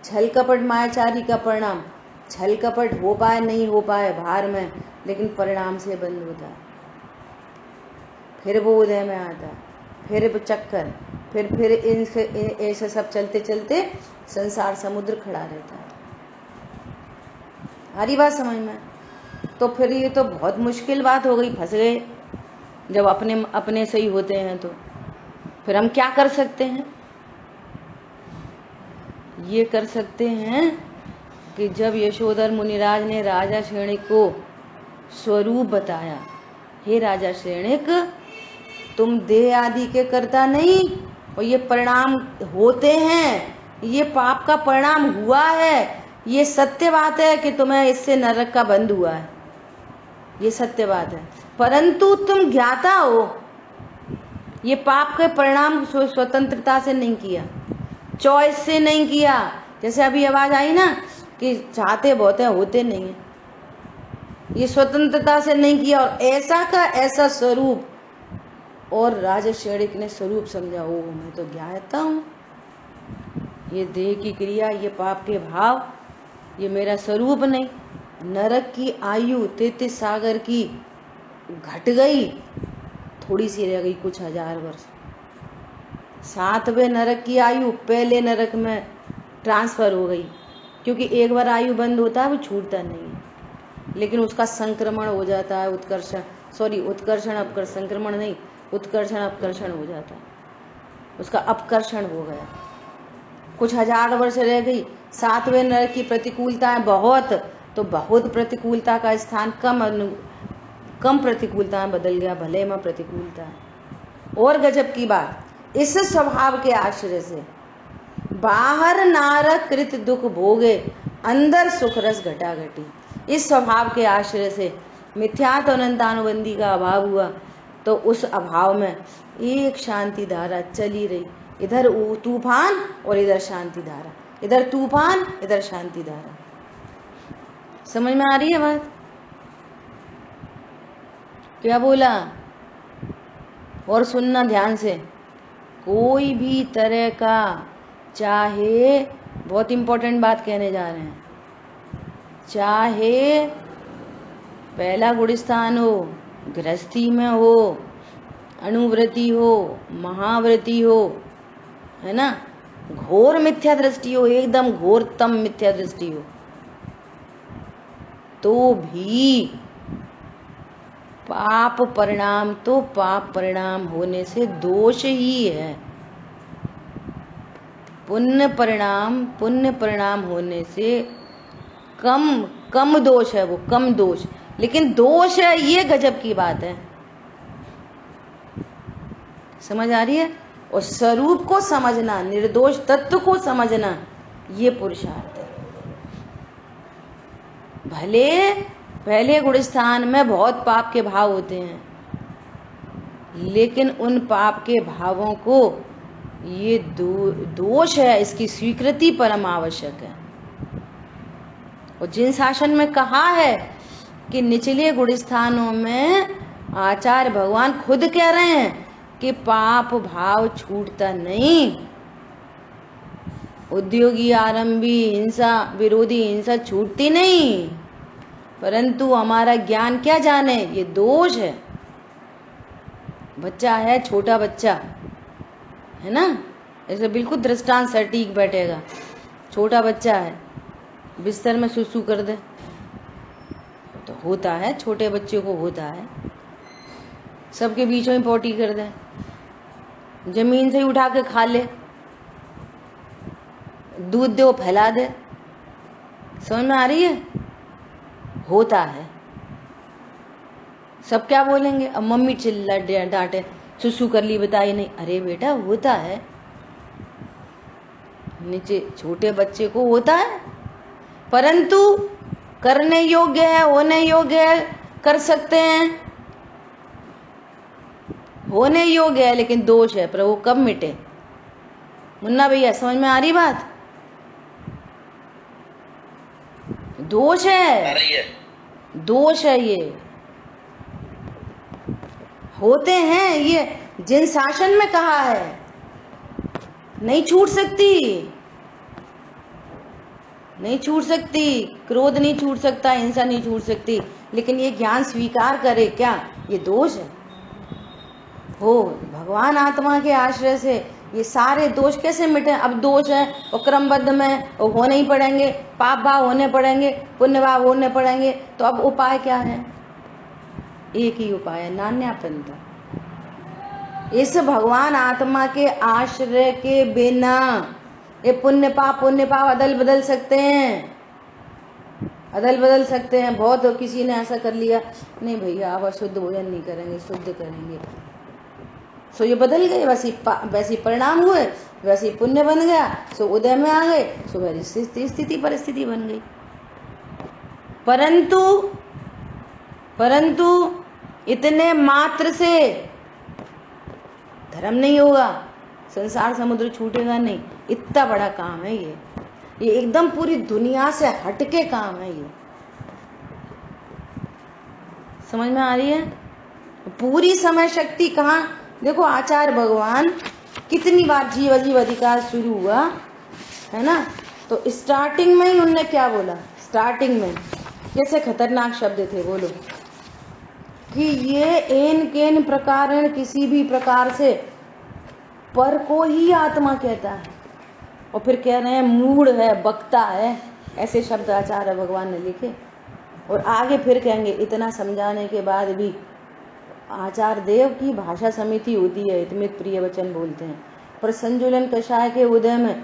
छल कपट मायाचारी का परिणाम, छल कपट हो पाए नहीं हो पाए भार में, लेकिन परिणाम से बंद होता है। फिर वो उदय में आता है, फिर वो चक्कर, फिर इनसे ऐसे सब चलते चलते संसार समुद्र खड़ा रहता है। हरी बात समझ में? तो फिर ये तो बहुत मुश्किल बात हो गई, फंस गए। जब अपने अपने सही होते हैं तो फिर हम क्या कर सकते हैं? ये कर सकते हैं कि जब यशोधर मुनिराज ने राजा श्रेणिक को स्वरूप बताया, हे राजा श्रेणिक, तुम देह आदि के कर्ता नहीं, और ये परिणाम होते हैं, ये पाप का परिणाम हुआ है, ये सत्य बात है कि तुम्हें इससे नरक का बंध हुआ है, ये सत्य बात है। परंतु तुम ज्ञाता हो, ये पाप के परिणाम स्वतंत्रता से नहीं किया, चॉइस से नहीं किया। जैसे अभी आवाज आई ना कि चाहते बहुत है, होते नहीं है, ये स्वतंत्रता से नहीं किया, और ऐसा का ऐसा स्वरूप। और राजा श्रेणिक ने स्वरूप समझा, ओ मैं तो ज्ञाता हूँ, ये देह की क्रिया, ये पाप के भाव, ये मेरा स्वरूप नहीं। नरक की आयु 33 सागर की घट गई, थोड़ी सी रह गई, कुछ 1000 वर्ष। 7वें नरक की आयु पहले नरक में ट्रांसफर हो गई, क्योंकि एक बार आयु बंद होता है वो छूटता नहीं है, लेकिन उसका संक्रमण हो जाता है, उत्कर्षण अपकर्षण, संक्रमण नहीं, उत्कर्षण अपकर्षण हो जाता है, उसका अपकर्षण हो गया। कुछ 1000 वर्ष रह गई। 7वें नरक की प्रतिकूलताएं बहुत, तो बहुत प्रतिकूलता का स्थान कम प्रतिकूलता बदल गया, भले में प्रतिकूलता है। और गजब की बात, इस स्वभाव के आश्रय से बाहर नारक कृत दुख भोगे, अंदर सुख रस घटा घटी। इस स्वभाव के आश्रय से मिथ्यात्व अनंतानुबंधी का अभाव हुआ, तो उस अभाव में एक शांति धारा चली रही, इधर तूफान और इधर शांति धारा, इधर तूफान इधर शांति धारा। समझ में आ रही है बात? क्या बोला? और सुनना ध्यान से। कोई भी तरह का, चाहे, बहुत इंपॉर्टेंट बात कहने जा रहे हैं, चाहे पहला गुणस्थान हो, गृहस्थी में हो, अणुव्रति हो, महाव्रति हो, है ना, घोर मिथ्या दृष्टि हो, एकदम घोरतम मिथ्या दृष्टि हो, तो भी पाप परिणाम तो पाप परिणाम होने से दोष ही है। पुण्य परिणाम होने से कम दोष है, वो कम दोष, लेकिन दोष है, ये गजब की बात है। समझ आ रही है? और स्वरूप को समझना, निर्दोष तत्व को समझना, ये पुरुषार्थ है। भले पहले गुणस्थान में बहुत पाप के भाव होते हैं, लेकिन उन पाप के भावों को ये दोष है, इसकी स्वीकृति परम आवश्यक है। और जिन शासन में कहा है कि निचले गुणस्थानों में आचार्य भगवान खुद कह रहे हैं कि पाप भाव छूटता नहीं, उद्योगी आरंभी हिंसा विरोधी हिंसा छूटती नहीं, परंतु हमारा ज्ञान क्या जाने, ये दोष है। बच्चा है, छोटा बच्चा है ना, ऐसे बिल्कुल दृष्टांत सटीक बैठेगा। छोटा बच्चा है, बिस्तर में सुसु कर दे तो होता है, छोटे बच्चे को होता है। सबके बीच में पोटी कर दे, जमीन से ही उठा के खा ले, दूध दे वो फैला दे, समझ में आ रही है? होता है। सब क्या बोलेंगे? अब मम्मी चिल्ला डांटे, सुसु कर ली बताई नहीं, अरे बेटा होता है, नीचे छोटे बच्चे को होता है, परंतु करने योग्य है, होने योग्य है, कर सकते हैं, होने योग्य है, लेकिन दोष है। पर वो कब मिटे? मुन्ना भैया समझ में आ रही बात? दोष है, दोष है, ये होते हैं। ये जिन शासन में कहा है नहीं छूट सकती, नहीं छूट सकती, क्रोध नहीं छूट सकता, हिंसा नहीं छूट सकती, लेकिन ये ज्ञान स्वीकार करे क्या, ये दोष है। हो भगवान आत्मा के आश्रय से ये सारे दोष कैसे मिटे? अब दोष है और क्रमबद्ध में और होने ही पड़ेंगे, पाप भाव होने पड़ेंगे, पुण्य भाव होने पड़ेंगे, तो अब उपाय क्या है? एक ही उपाय है, नान्यापनता। इस भगवान आत्मा के आश्रय के बिना ये पुण्य पाप अदल बदल सकते हैं, अदल बदल सकते हैं। बहुत किसी ने ऐसा कर लिया, नहीं भैया अब अशुद्ध भोजन नहीं करेंगे, शुद्ध करेंगे, सो ये बदल गए, वैसी परिणाम हुए, वैसे पुण्य बन गया, सो उदय में आ गए, सो वैसी स्थिति परिस्थिति बन गई। परंतु इतने मात्र से धर्म नहीं होगा, संसार समुद्र छूटेगा नहीं। इतना बड़ा काम है ये एकदम पूरी दुनिया से हटके काम है ये। समझ में आ रही है? पूरी समय शक्ति कहाँ? देखो आचार्य भगवान कितनी बार जीव अजीव अधिकार शुरू हुआ है ना, तो स्टार्टिंग में ही उनने क्या बोला? स्टार्टिंग में कैसे खतरनाक शब्द थे, बोलो कि ये एन केन प्रकार किसी भी प्रकार से पर को ही आत्मा कहता है, और फिर कह रहे हैं मूढ़ है, बकता है, ऐसे शब्द आचार्य भगवान ने लिखे। और आगे फिर कहेंगे, इतना समझाने के बाद भी आचार्य देव की भाषा समिति होती है, इतमित प्रिय वचन बोलते हैं, पर संजुलन कषाय के उदय में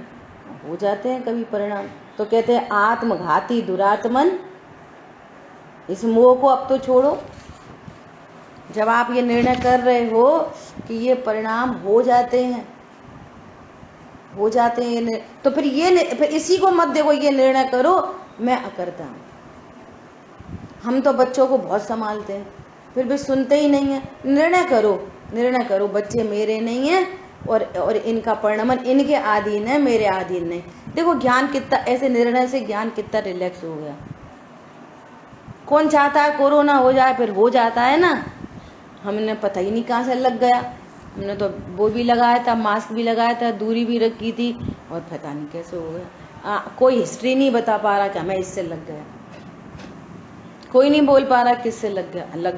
हो जाते हैं कभी परिणाम। तो कहते हैं आत्मघाती दुरात्मन, इस मोह को अब तो छोड़ो। जब आप ये निर्णय कर रहे हो कि ये परिणाम हो जाते हैं, तो फिर इसी को मत देखो, ये निर्णय करो मैं अकर्ता हूँ। हम तो बच्चों को बहुत संभालते हैं, फिर भी सुनते ही नहीं है। निर्णय करो, बच्चे मेरे नहीं है और इनका परिणमन इनके अधीन है, मेरे अधीन नहीं। देखो ज्ञान कितना, ऐसे निर्णय से ज्ञान कितना रिलैक्स हो गया। कौन चाहता है कोरोना हो जाए? फिर हो जाता है ना, हमने पता ही नहीं कहाँ से लग गया। हमने तो वो भी लगाया था, मास्क भी लगाया था, दूरी भी रखी थी, और पता नहीं कैसे हो गया। कोई हिस्ट्री नहीं बता पा रहा कि हमें इससे लग गया, कोई नहीं बोल पा रहा किससे लग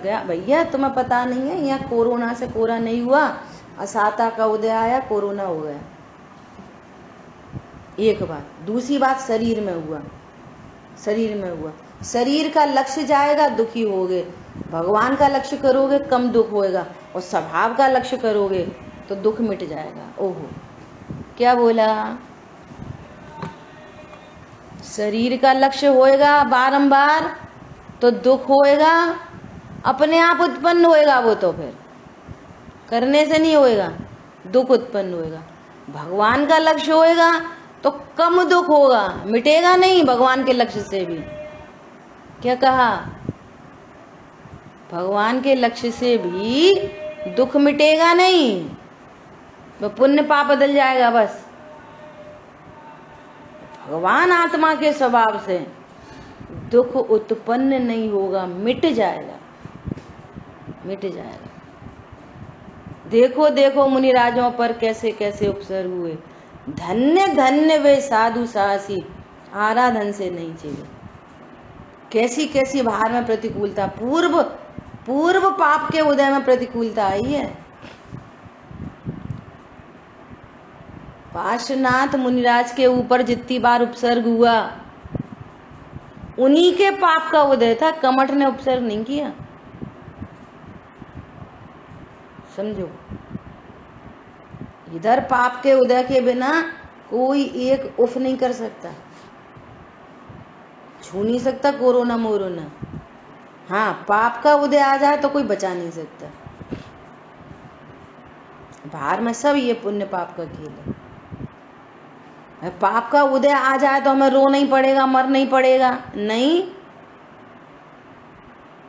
गया। भैया तुम्हें पता नहीं है, यहाँ कोरोना से कोरा नहीं हुआ, असाता का उदय आया, कोरोना हो गया। एक बात। दूसरी बात, शरीर में हुआ। शरीर का लक्ष्य जाएगा, दुखी होगे। भगवान का लक्ष्य करोगे, कम दुख होएगा, और स्वभाव का लक्ष्य करोगे तो दुख मिट जाएगा। ओहो, क्या बोला? शरीर का लक्ष्य होएगा बारंबार तो दुख होएगा, अपने आप उत्पन्न होएगा वो, तो फिर करने से नहीं होएगा। दुख उत्पन्न होएगा। भगवान का लक्ष्य होएगा तो कम दुख होगा, मिटेगा नहीं भगवान के लक्ष्य से भी। क्या कहा? भगवान के लक्ष्य से भी दुख मिटेगा नहीं, वो पुण्य पाप बदल जाएगा बस। भगवान आत्मा के स्वभाव से दुख उत्पन्न नहीं होगा, मिट जाएगा, मिट जाएगा। देखो देखो मुनिराजों पर कैसे कैसे उपसर्ग हुए। धन्य धन्य वे साधु साहसी, आराधन से नहीं चले। कैसी कैसी बाहर में प्रतिकूलता, पूर्व पाप के उदय में प्रतिकूलता आई है। पार्श्वनाथ मुनिराज के ऊपर जितनी बार उपसर्ग हुआ उन्हीं के पाप का उदय था, कमठ ने उपसर्ग नहीं किया। समझो, इधर पाप के उदय के बिना कोई एक उफ नहीं कर सकता, छू नहीं सकता कोरोना मोरोना। हाँ, पाप का उदय आ जाए तो कोई बचा नहीं सकता। बाहर में सब ये पुण्य पाप का खेल है। पाप का उदय आ जाए तो हमें रो नहीं पड़ेगा, मर नहीं पड़ेगा, नहीं।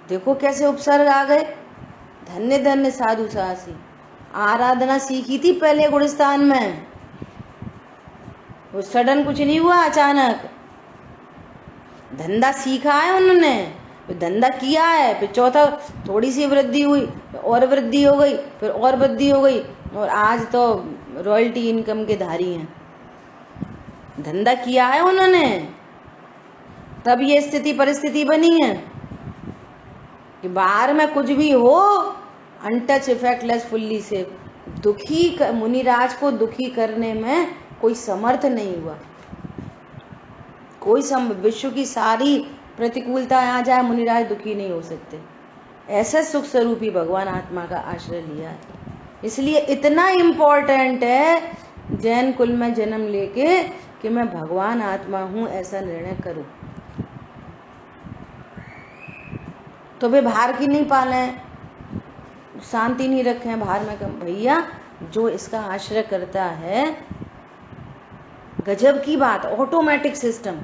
देखो कैसे उपसर्ग आ गए। धन्य धन्य साधु साहसी, आराधना सीखी थी पहले गुड़स्तान में, वो सडन कुछ नहीं हुआ अचानक। धंधा सीखा है उन्होंने, फिर धंधा किया है, फिर चौथा थोड़ी सी वृद्धि हुई, और वृद्धि हो गई, फिर और वृद्धि हो गई, और आज तो रॉयल्टी इनकम के धारी हैं। धंधा किया है उन्होंने, तब ये स्थिति परिस्थिति बनी है कि बाहर में कुछ भी हो, अनटच इफेक्टलेस फुल्ली से दुखी मुनिराज को दुखी करने में कोई समर्थ नहीं हुआ। कोई विश्व की सारी प्रतिकूलता आ जाए, मुनिराज दुखी नहीं हो सकते। ऐसे सुख स्वरूपी भगवान आत्मा का आश्रय लिया है। इसलिए इतना इम्पोर्टेंट है जैन कुल में जन्म लेके कि मैं भगवान आत्मा हूं, ऐसा निर्णय करूं। तो वे बाहर की नहीं पाले, शांति नहीं रखे बाहर में। कम भैया, जो इसका आश्रय करता है, गजब की बात, ऑटोमेटिक सिस्टम।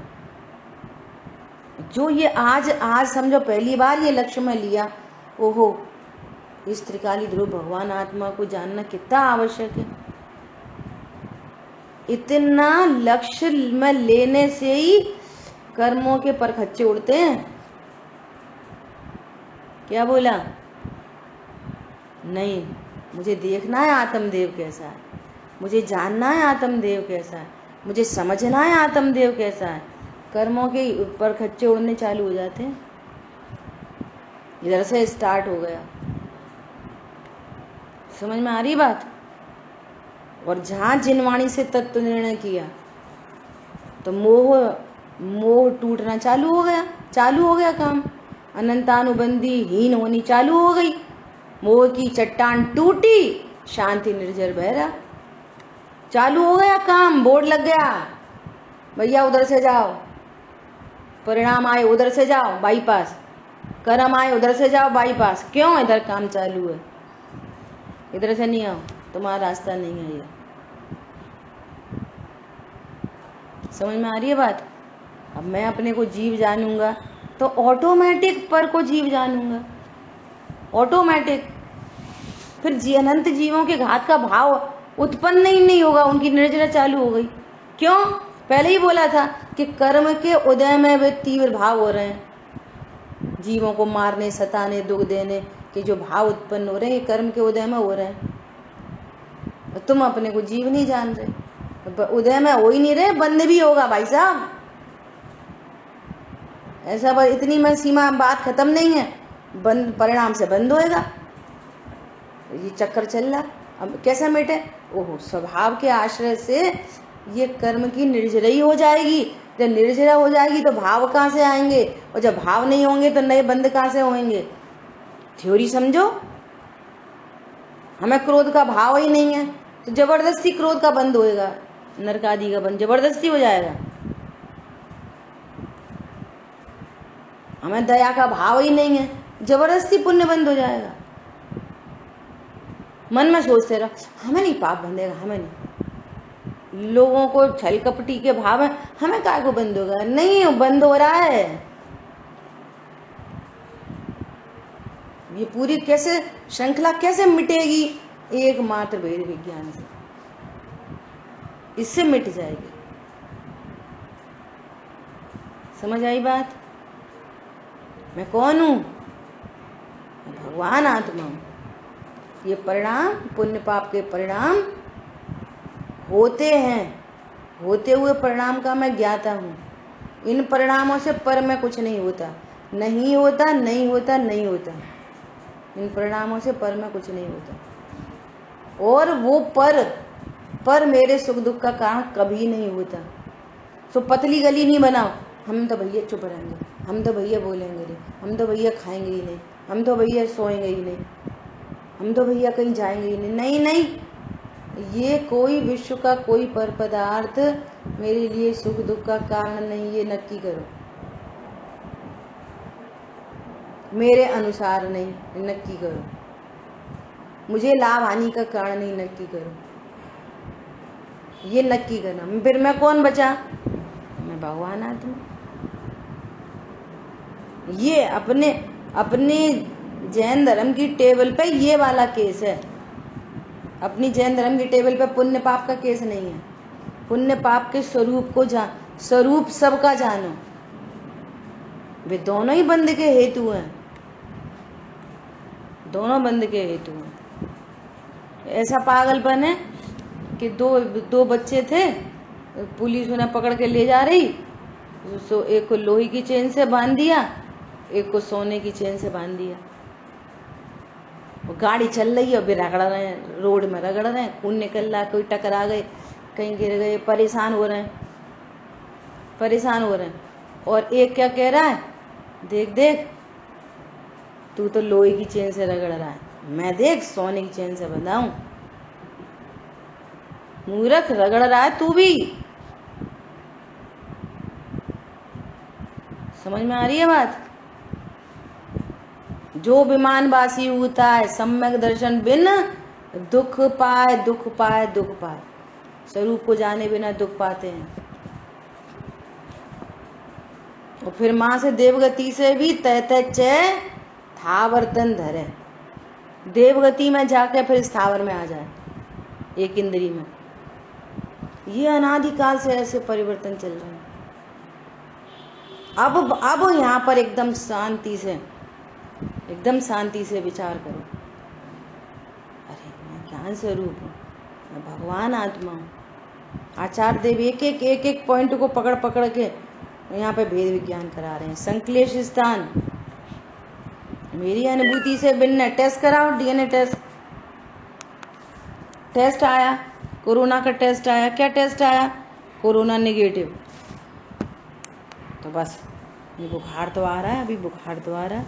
जो ये आज समझो पहली बार ये लक्ष्य में लिया, ओहो, इस त्रिकाली ध्रुव भगवान आत्मा को जानना कितना आवश्यक है। इतना लक्ष्य में लेने से ही कर्मों के परखच्चे उड़ते हैं। क्या बोला? नहीं, मुझे देखना है आत्मदेव कैसा है, मुझे जानना है आत्मदेव कैसा है, मुझे समझना है आत्मदेव कैसा है। कर्मों के परखच्चे उड़ने चालू हो जाते हैं। इधर से स्टार्ट हो गया। समझ में आ रही बात? और जहां जिनवाणी से तत्व निर्णय किया तो मोह टूटना चालू हो गया काम। अनंतानुबंधी हीन होनी चालू हो गई। मोह की चट्टान टूटी, शांति निर्जर बहरा, चालू हो गया काम। बोर्ड लग गया, भैया उधर से जाओ, परिणाम आए उधर से जाओ, बाईपास। कर्म आए उधर से जाओ, बाईपास। क्यों? इधर काम चालू है, इधर से नहीं आओ, तुम्हारा रास्ता नहीं है ये। समझ में आ रही है बात? अब मैं अपने को जीव जानूंगा तो ऑटोमेटिक पर को जीव जानूंगा, ऑटोमेटिक। फिर अनंत जीवों के घात का भाव उत्पन्न नहीं होगा, उनकी निर्जरा चालू हो गई। क्यों? पहले ही बोला था कि कर्म के उदय में वे तीव्र भाव हो रहे हैं। जीवों को मारने, सताने, दुख देने के जो भाव उत्पन्न हो रहे हैं, ये कर्म के उदय में हो रहे हैं। तुम अपने को जीव नहीं जान रहे, उदय में हो ही नहीं रहे, बंद भी होगा भाई साहब। ऐसा पर इतनी में सीमा बात खत्म नहीं है, बंद परिणाम से बंद होएगा। ये चक्कर चल रहा। अब कैसे मिटे? ओहो, स्वभाव के आश्रय से ये कर्म की निर्जरई हो जाएगी। जब निर्जरा हो जाएगी तो भाव कहाँ से आएंगे, और जब भाव नहीं होंगे तो नए बंद कहाँ से होंगे। थ्योरी समझो। हमें क्रोध का भाव ही नहीं है तो जबरदस्ती क्रोध का बंद होएगा, नरक आदि का बंद जबरदस्ती हो जाएगा। हमें दया का भाव ही नहीं है, जबरदस्ती पुण्य बंद हो जाएगा। मन में सोचते रहो हमें नहीं पाप बंधेगा, हमें नहीं। लोगों को छल कपटी के भाव है, हमें काय को बंद होगा, नहीं बंद हो रहा है। ये पूरी कैसे श्रृंखला कैसे मिटेगी? एकमात्र वेद विज्ञान से, इससे मिट जाएगी। समझ आई बात? मैं कौन हूं? भगवान आत्मा हूं। ये परिणाम, पुण्य पाप के परिणाम होते हैं, होते हुए परिणाम का मैं ज्ञाता हूं। इन परिणामों से पर मैं कुछ नहीं होता, नहीं होता, नहीं होता, नहीं होता। इन परिणामों से पर मैं कुछ नहीं होता। और वो पर मेरे सुख दुख का कारण कभी नहीं होता। सो पतली गली नहीं बनाओ, हम तो भैया चुप रहेंगे, हम तो भैया बोलेंगे नहीं, हम तो भैया खाएंगे ही नहीं, हम तो भैया सोएंगे ही नहीं, हम तो भैया कहीं जाएंगे ही नहीं। नहीं नहीं, ये कोई विश्व का कोई पर पदार्थ मेरे लिए सुख दुख का कारण नहीं, ये नक्की करो। मेरे अनुसार नहीं, नक्की करो। मुझे लाभ हानि का कारण नहीं, नक्की करो। ये नक्की करना। फिर मैं कौन बचा? मैं भगवान आत्मा। ये अपने अपने जैन धर्म की टेबल पे ये वाला केस है। अपनी जैन धर्म की टेबल पे पुण्य पाप का केस नहीं है। पुण्य पाप के स्वरूप को स्वरूप सबका जानो। वे दोनों ही बंध के हेतु हैं, दोनों बंध के हेतु हैं। ऐसा पागलपन है कि दो बच्चे थे, पुलिस उन्हें पकड़ के ले जा रही, सो एक को लोहे की चेन से बांध दिया, एक को सोने की चेन से बांध दिया। वो गाड़ी चल रही है, अभी रगड़ रहे हैं, रोड में रगड़ रहे हैं, खून निकल रहा है, कोई टकरा गए, कहीं गिर गए, परेशान हो रहे हैं, परेशान हो रहे हैं। और एक क्या कह रहा है, देख देख तू तो लोहे की चेन से रगड़ रहा है, मैं देख सोने की चेन से बंधा हूं। मूर्ख, रगड़ रहा है तू भी। समझ में आ रही है बात? जो विमानवासी होता है सम्यक दर्शन बिन दुख पाए, दुख पाए, दुख पाए। स्वरूप को जाने बिना दुख पाते हैं। और फिर मां से देवगति से भी तय चय थावर्तन धरे। देवगति में जाके फिर स्थावर में आ जाए, एक इंद्री में। ये अनादिकाल से ऐसे परिवर्तन चल रहे हैं। अब यहाँ पर एकदम शांति से विचार करो। अरे मैं ज्ञान स्वरूप हूँ, मैं भगवान आत्मा हूँ। आचार्य देव एक पॉइंट को पकड़ के यहाँ पे भेद विज्ञान करा रहे हैं। संक्लेश स्थान मेरी अनुभूति से भिन्न है। टेस्ट कराओ, डीएनए टेस्ट आया, कोरोना का टेस्ट आया। क्या टेस्ट आया? Corona negative. तो बस ये बुखार तो आ रहा है, अभी बुखार तो आ रहा है,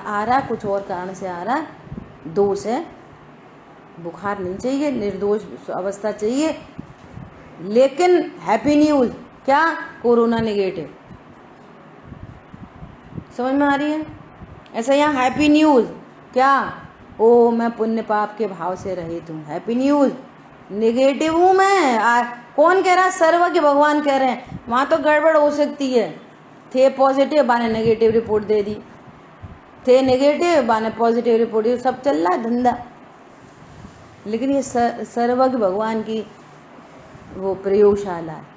आ रहा कुछ और कारण से आ रहा, दोष है। बुखार नहीं चाहिए, निर्दोष अवस्था चाहिए। लेकिन हैप्पी न्यूज क्या? Corona negative. समझ में आ रही है? ऐसा यहाँ हैप्पी न्यूज क्या? ओ मैं पुण्य पाप के भाव से रहित हूँ। हैप्पी न्यूज नेगेटिव हूँ मैं। कौन कह रहा है? सर्वज्ञ भगवान कह रहे हैं। वहां तो गड़बड़ हो सकती है। थे पॉजिटिव, बाने नेगेटिव रिपोर्ट दे दी, थे नेगेटिव, बाने पॉजिटिव रिपोर्ट दी, सब चल रहा है धंधा। लेकिन ये सर्वज्ञ भगवान की वो प्रयोगशाला है।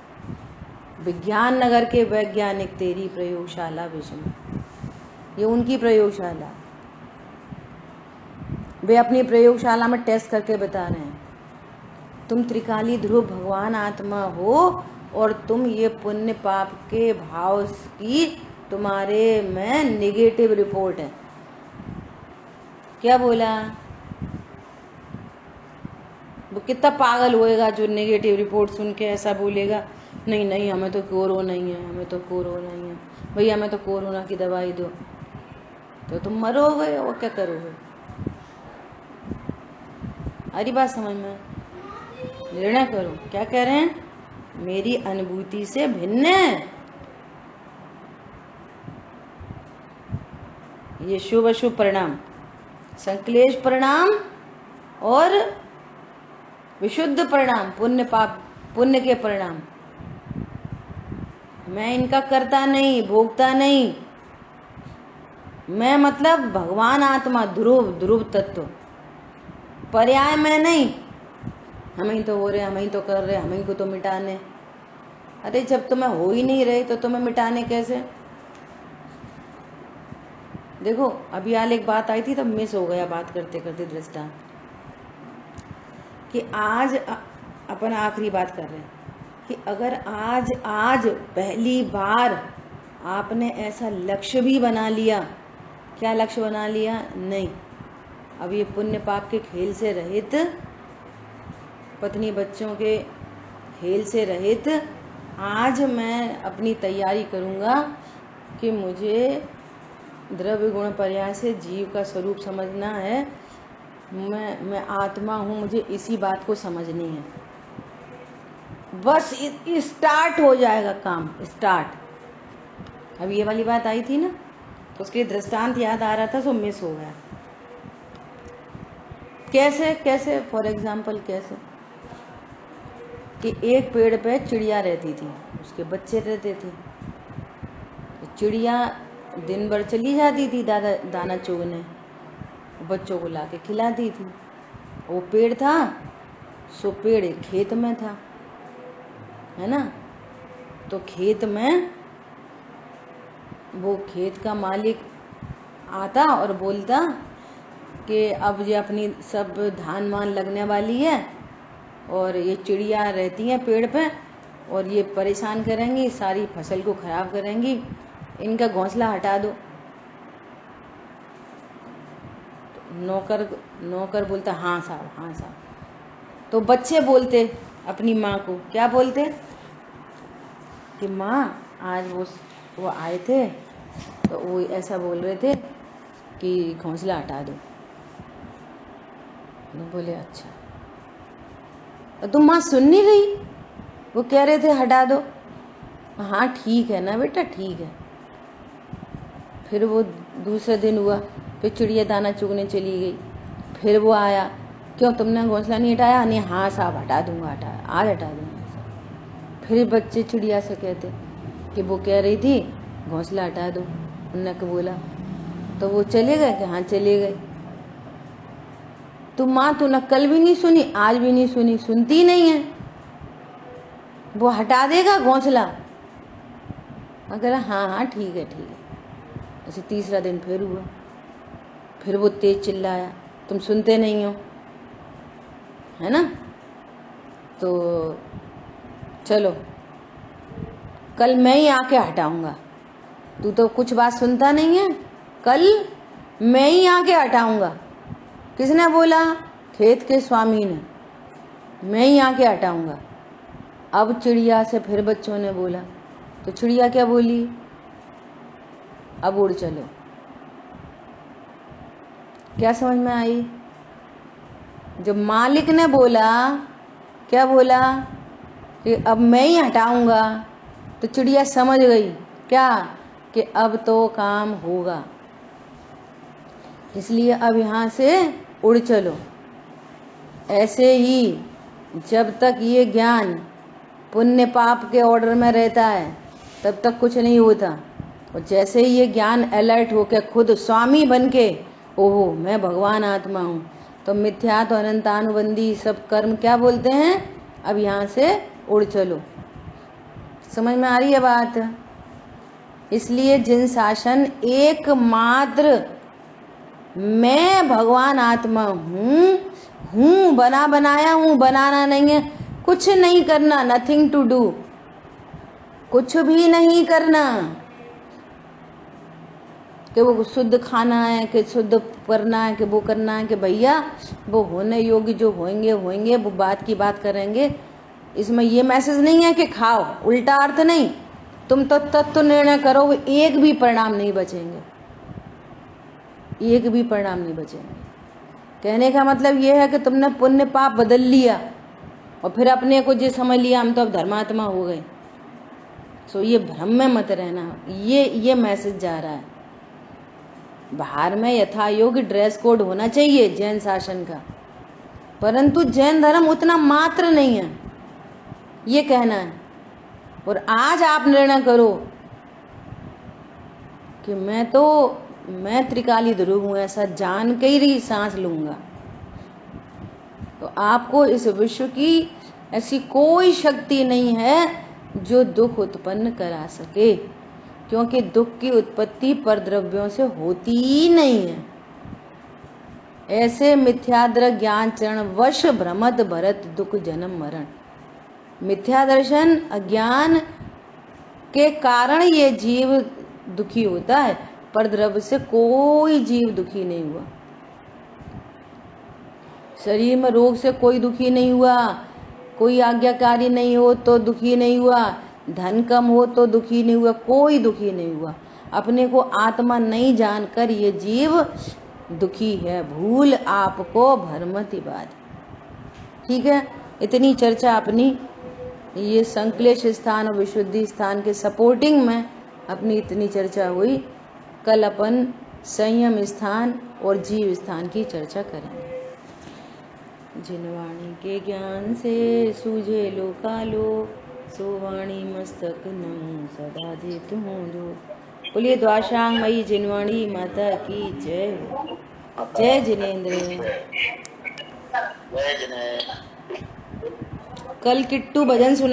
विज्ञान नगर के वैज्ञानिक तेरी प्रयोगशाला विषम, ये उनकी प्रयोगशाला। वे अपनी प्रयोगशाला में टेस्ट करके बता रहे हैं तुम त्रिकाली ध्रुव भगवान आत्मा हो और तुम ये पुण्य पाप के भाव की तुम्हारे में नेगेटिव रिपोर्ट है। क्या बोला? वो कितना पागल होएगा जो नेगेटिव रिपोर्ट सुन के ऐसा बोलेगा, नहीं नहीं हमें तो कोरोना नहीं है, हमें तो कोरोना नहीं है, भैया हमें तो कोरोना की दवाई दो। तो तुम मरोगे और क्या करोगे? अरे बात समझ में? निर्णय करो। क्या कह रहे हैं? मेरी अनुभूति से भिन्न है। ये शुभ अशुभ परिणाम संक्लेश परिणाम और विशुद्ध परिणाम, पुण्य पाप, पुण्य के परिणाम। मैं इनका करता नहीं, भोगता नहीं। मैं मतलब भगवान आत्मा, ध्रुव, ध्रुव तत्व, पर्याय मैं नहीं। हम ही तो हो रहे, हम ही तो कर रहे, हम ही को तो मिटाने। अरे जब तुम्हें हो ही नहीं रहे तो तुम्हें मिटाने कैसे? देखो अभी हाल एक बात आई थी तब मिस हो गया बात करते करते दृष्टांत, कि आज अपन आखिरी बात कर रहे हैं कि अगर आज पहली बार आपने ऐसा लक्ष्य भी बना लिया, क्या लक्ष्य बना लिया? नहीं, अब ये पुण्य पाप के खेल से रहित, पत्नी बच्चों के खेल से रहित, आज मैं अपनी तैयारी करूँगा कि मुझे द्रव्य गुण पर्याय से जीव का स्वरूप समझना है। मैं आत्मा हूँ, मुझे इसी बात को समझनी है। बस स्टार्ट हो जाएगा काम, स्टार्ट। अब ये वाली बात आई थी ना, तो उसके दृष्टांत याद आ रहा था तो मिस हो गया। कैसे फॉर एग्जाम्पल कैसे कि एक पेड़ पे चिड़िया रहती थी, उसके बच्चे रहते थे। तो चिड़िया दिन भर चली जाती थी दाना चुगने, बच्चों को लाके खिलाती थी। वो पेड़ था, सो पेड़ एक खेत में था, है ना। तो खेत में वो खेत का मालिक आता और बोलता कि अब ये अपनी सब धान मान लगने वाली है और ये चिड़िया रहती हैं पेड़ पे और ये परेशान करेंगी, सारी फसल को खराब करेंगी, इनका घोंसला हटा दो। नौकर बोलता हाँ साहब, हाँ साहब। तो बच्चे बोलते अपनी माँ को, क्या बोलते कि माँ आज वो आए थे तो वो ऐसा बोल रहे थे कि घोंसला हटा दो। बोले अच्छा, तो तुम माँ सुन नहीं रही? वो कह रहे थे हटा दो। हाँ ठीक है ना बेटा, ठीक है। फिर वो दूसरा दिन हुआ, फिर चिड़िया दाना चुगने चली गई। फिर वो आया, क्यों तुमने घोंसला नहीं हटाया? नहीं, हाँ साहब हटा दूंगा, आज हटा दूंगा। फिर बच्चे चिड़िया से कहते कि वो कह रही थी घोंसला हटा दो, उन्होंने को बोला। तो वो चले गए कि हाँ चले गए। तो माँ तू न कल भी नहीं सुनी, आज भी नहीं सुनी, सुनती नहीं है। वो हटा देगा घोंसला? मगर हाँ ठीक है ठीक है। ऐसे तीसरा दिन फिर हुआ, फिर वो तेज चिल्लाया, तुम सुनते नहीं हो, है ना। तो चलो कल मैं ही आके हटाऊंगा, तू तो कुछ बात सुनता नहीं है, कल मैं ही आके हटाऊंगा। किसने बोला? खेत के स्वामी ने, मैं ही आके हटाऊंगा। अब चिड़िया से फिर बच्चों ने बोला, तो चिड़िया क्या बोली? अब उड़ चलो। क्या समझ में आई? जब मालिक ने बोला, क्या बोला कि अब मैं ही हटाऊंगा, तो चिड़िया समझ गई क्या कि अब तो काम होगा, इसलिए अब यहाँ से उड़ चलो। ऐसे ही जब तक ये ज्ञान पुण्य पाप के ऑर्डर में रहता है तब तक कुछ नहीं होता, और जैसे ही ये ज्ञान अलर्ट होकर खुद स्वामी बन के ओहो मैं भगवान आत्मा हूँ, तो मिथ्यात और अनंतानुबंधी सब कर्म क्या बोलते हैं? अब यहाँ से उड़ चलो। समझ में आ रही है बात? इसलिए जिन शासन एकमात्र मैं भगवान आत्मा हूँ, बना बनाया हूँ, बनाना नहीं है, कुछ नहीं करना, नथिंग टू डू, कुछ भी नहीं करना, कि वो शुद्ध खाना है, कि शुद्ध करना है, कि वो करना है, कि भैया वो होने योग्य जो होंगे वो बात की बात करेंगे। इसमें ये मैसेज नहीं है कि खाओ, उल्टा अर्थ नहीं, तुम तो तत्व निर्णय करो, वो एक भी परिणाम नहीं बचेंगे, एक भी परिणाम नहीं बचेंगे। कहने का मतलब ये है कि तुमने पुण्य पाप बदल लिया और फिर अपने को जो समझ लिया हम तो अब धर्मात्मा हो गए। सो ये भ्रम में मत रहना, ये मैसेज जा रहा है, बाहर में यथा योग्य ड्रेस कोड होना चाहिए जैन शासन का, परंतु जैन धर्म उतना मात्र नहीं है, ये कहना है। और आज आप निर्णय करो कि मैं त्रिकाली ध्रुव हूं, ऐसा जान के ही सांस लूंगा, तो आपको इस विश्व की ऐसी कोई शक्ति नहीं है जो दुख उत्पन्न करा सके, क्योंकि दुख की उत्पत्ति परद्रव्यों से होती ही नहीं है। ऐसे मिथ्याद्र ज्ञान चरण वश भ्रमत भरत दुख जन्म मरण। मिथ्या दर्शन अज्ञान के कारण ये जीव दुखी होता है, परद्रव्य से कोई जीव दुखी नहीं हुआ। शरीर में रोग से कोई दुखी नहीं हुआ, कोई आज्ञाकारी नहीं हो तो दुखी नहीं हुआ, धन कम हो तो दुखी नहीं हुआ, कोई दुखी नहीं हुआ। अपने को आत्मा नहीं जानकर ये जीव दुखी है। भूल आपको भरमति बात। ठीक है, इतनी चर्चा अपनी ये संक्लेश स्थान और विशुद्धि स्थान के सपोर्टिंग में अपनी इतनी चर्चा हुई। कल अपन संयम स्थान और जीव स्थान की चर्चा करेंगे। जिन वाणी के ज्ञान से सूझे लोकालो, सो वाणी मस्तक नमो सदा देत हूँ जो। बोलिए द्वाशांग मई जिनवाणी माता की जय हो। जय जिनेन्द्र। जय जिनेन्द्र। कल किट्टू भजन सुना।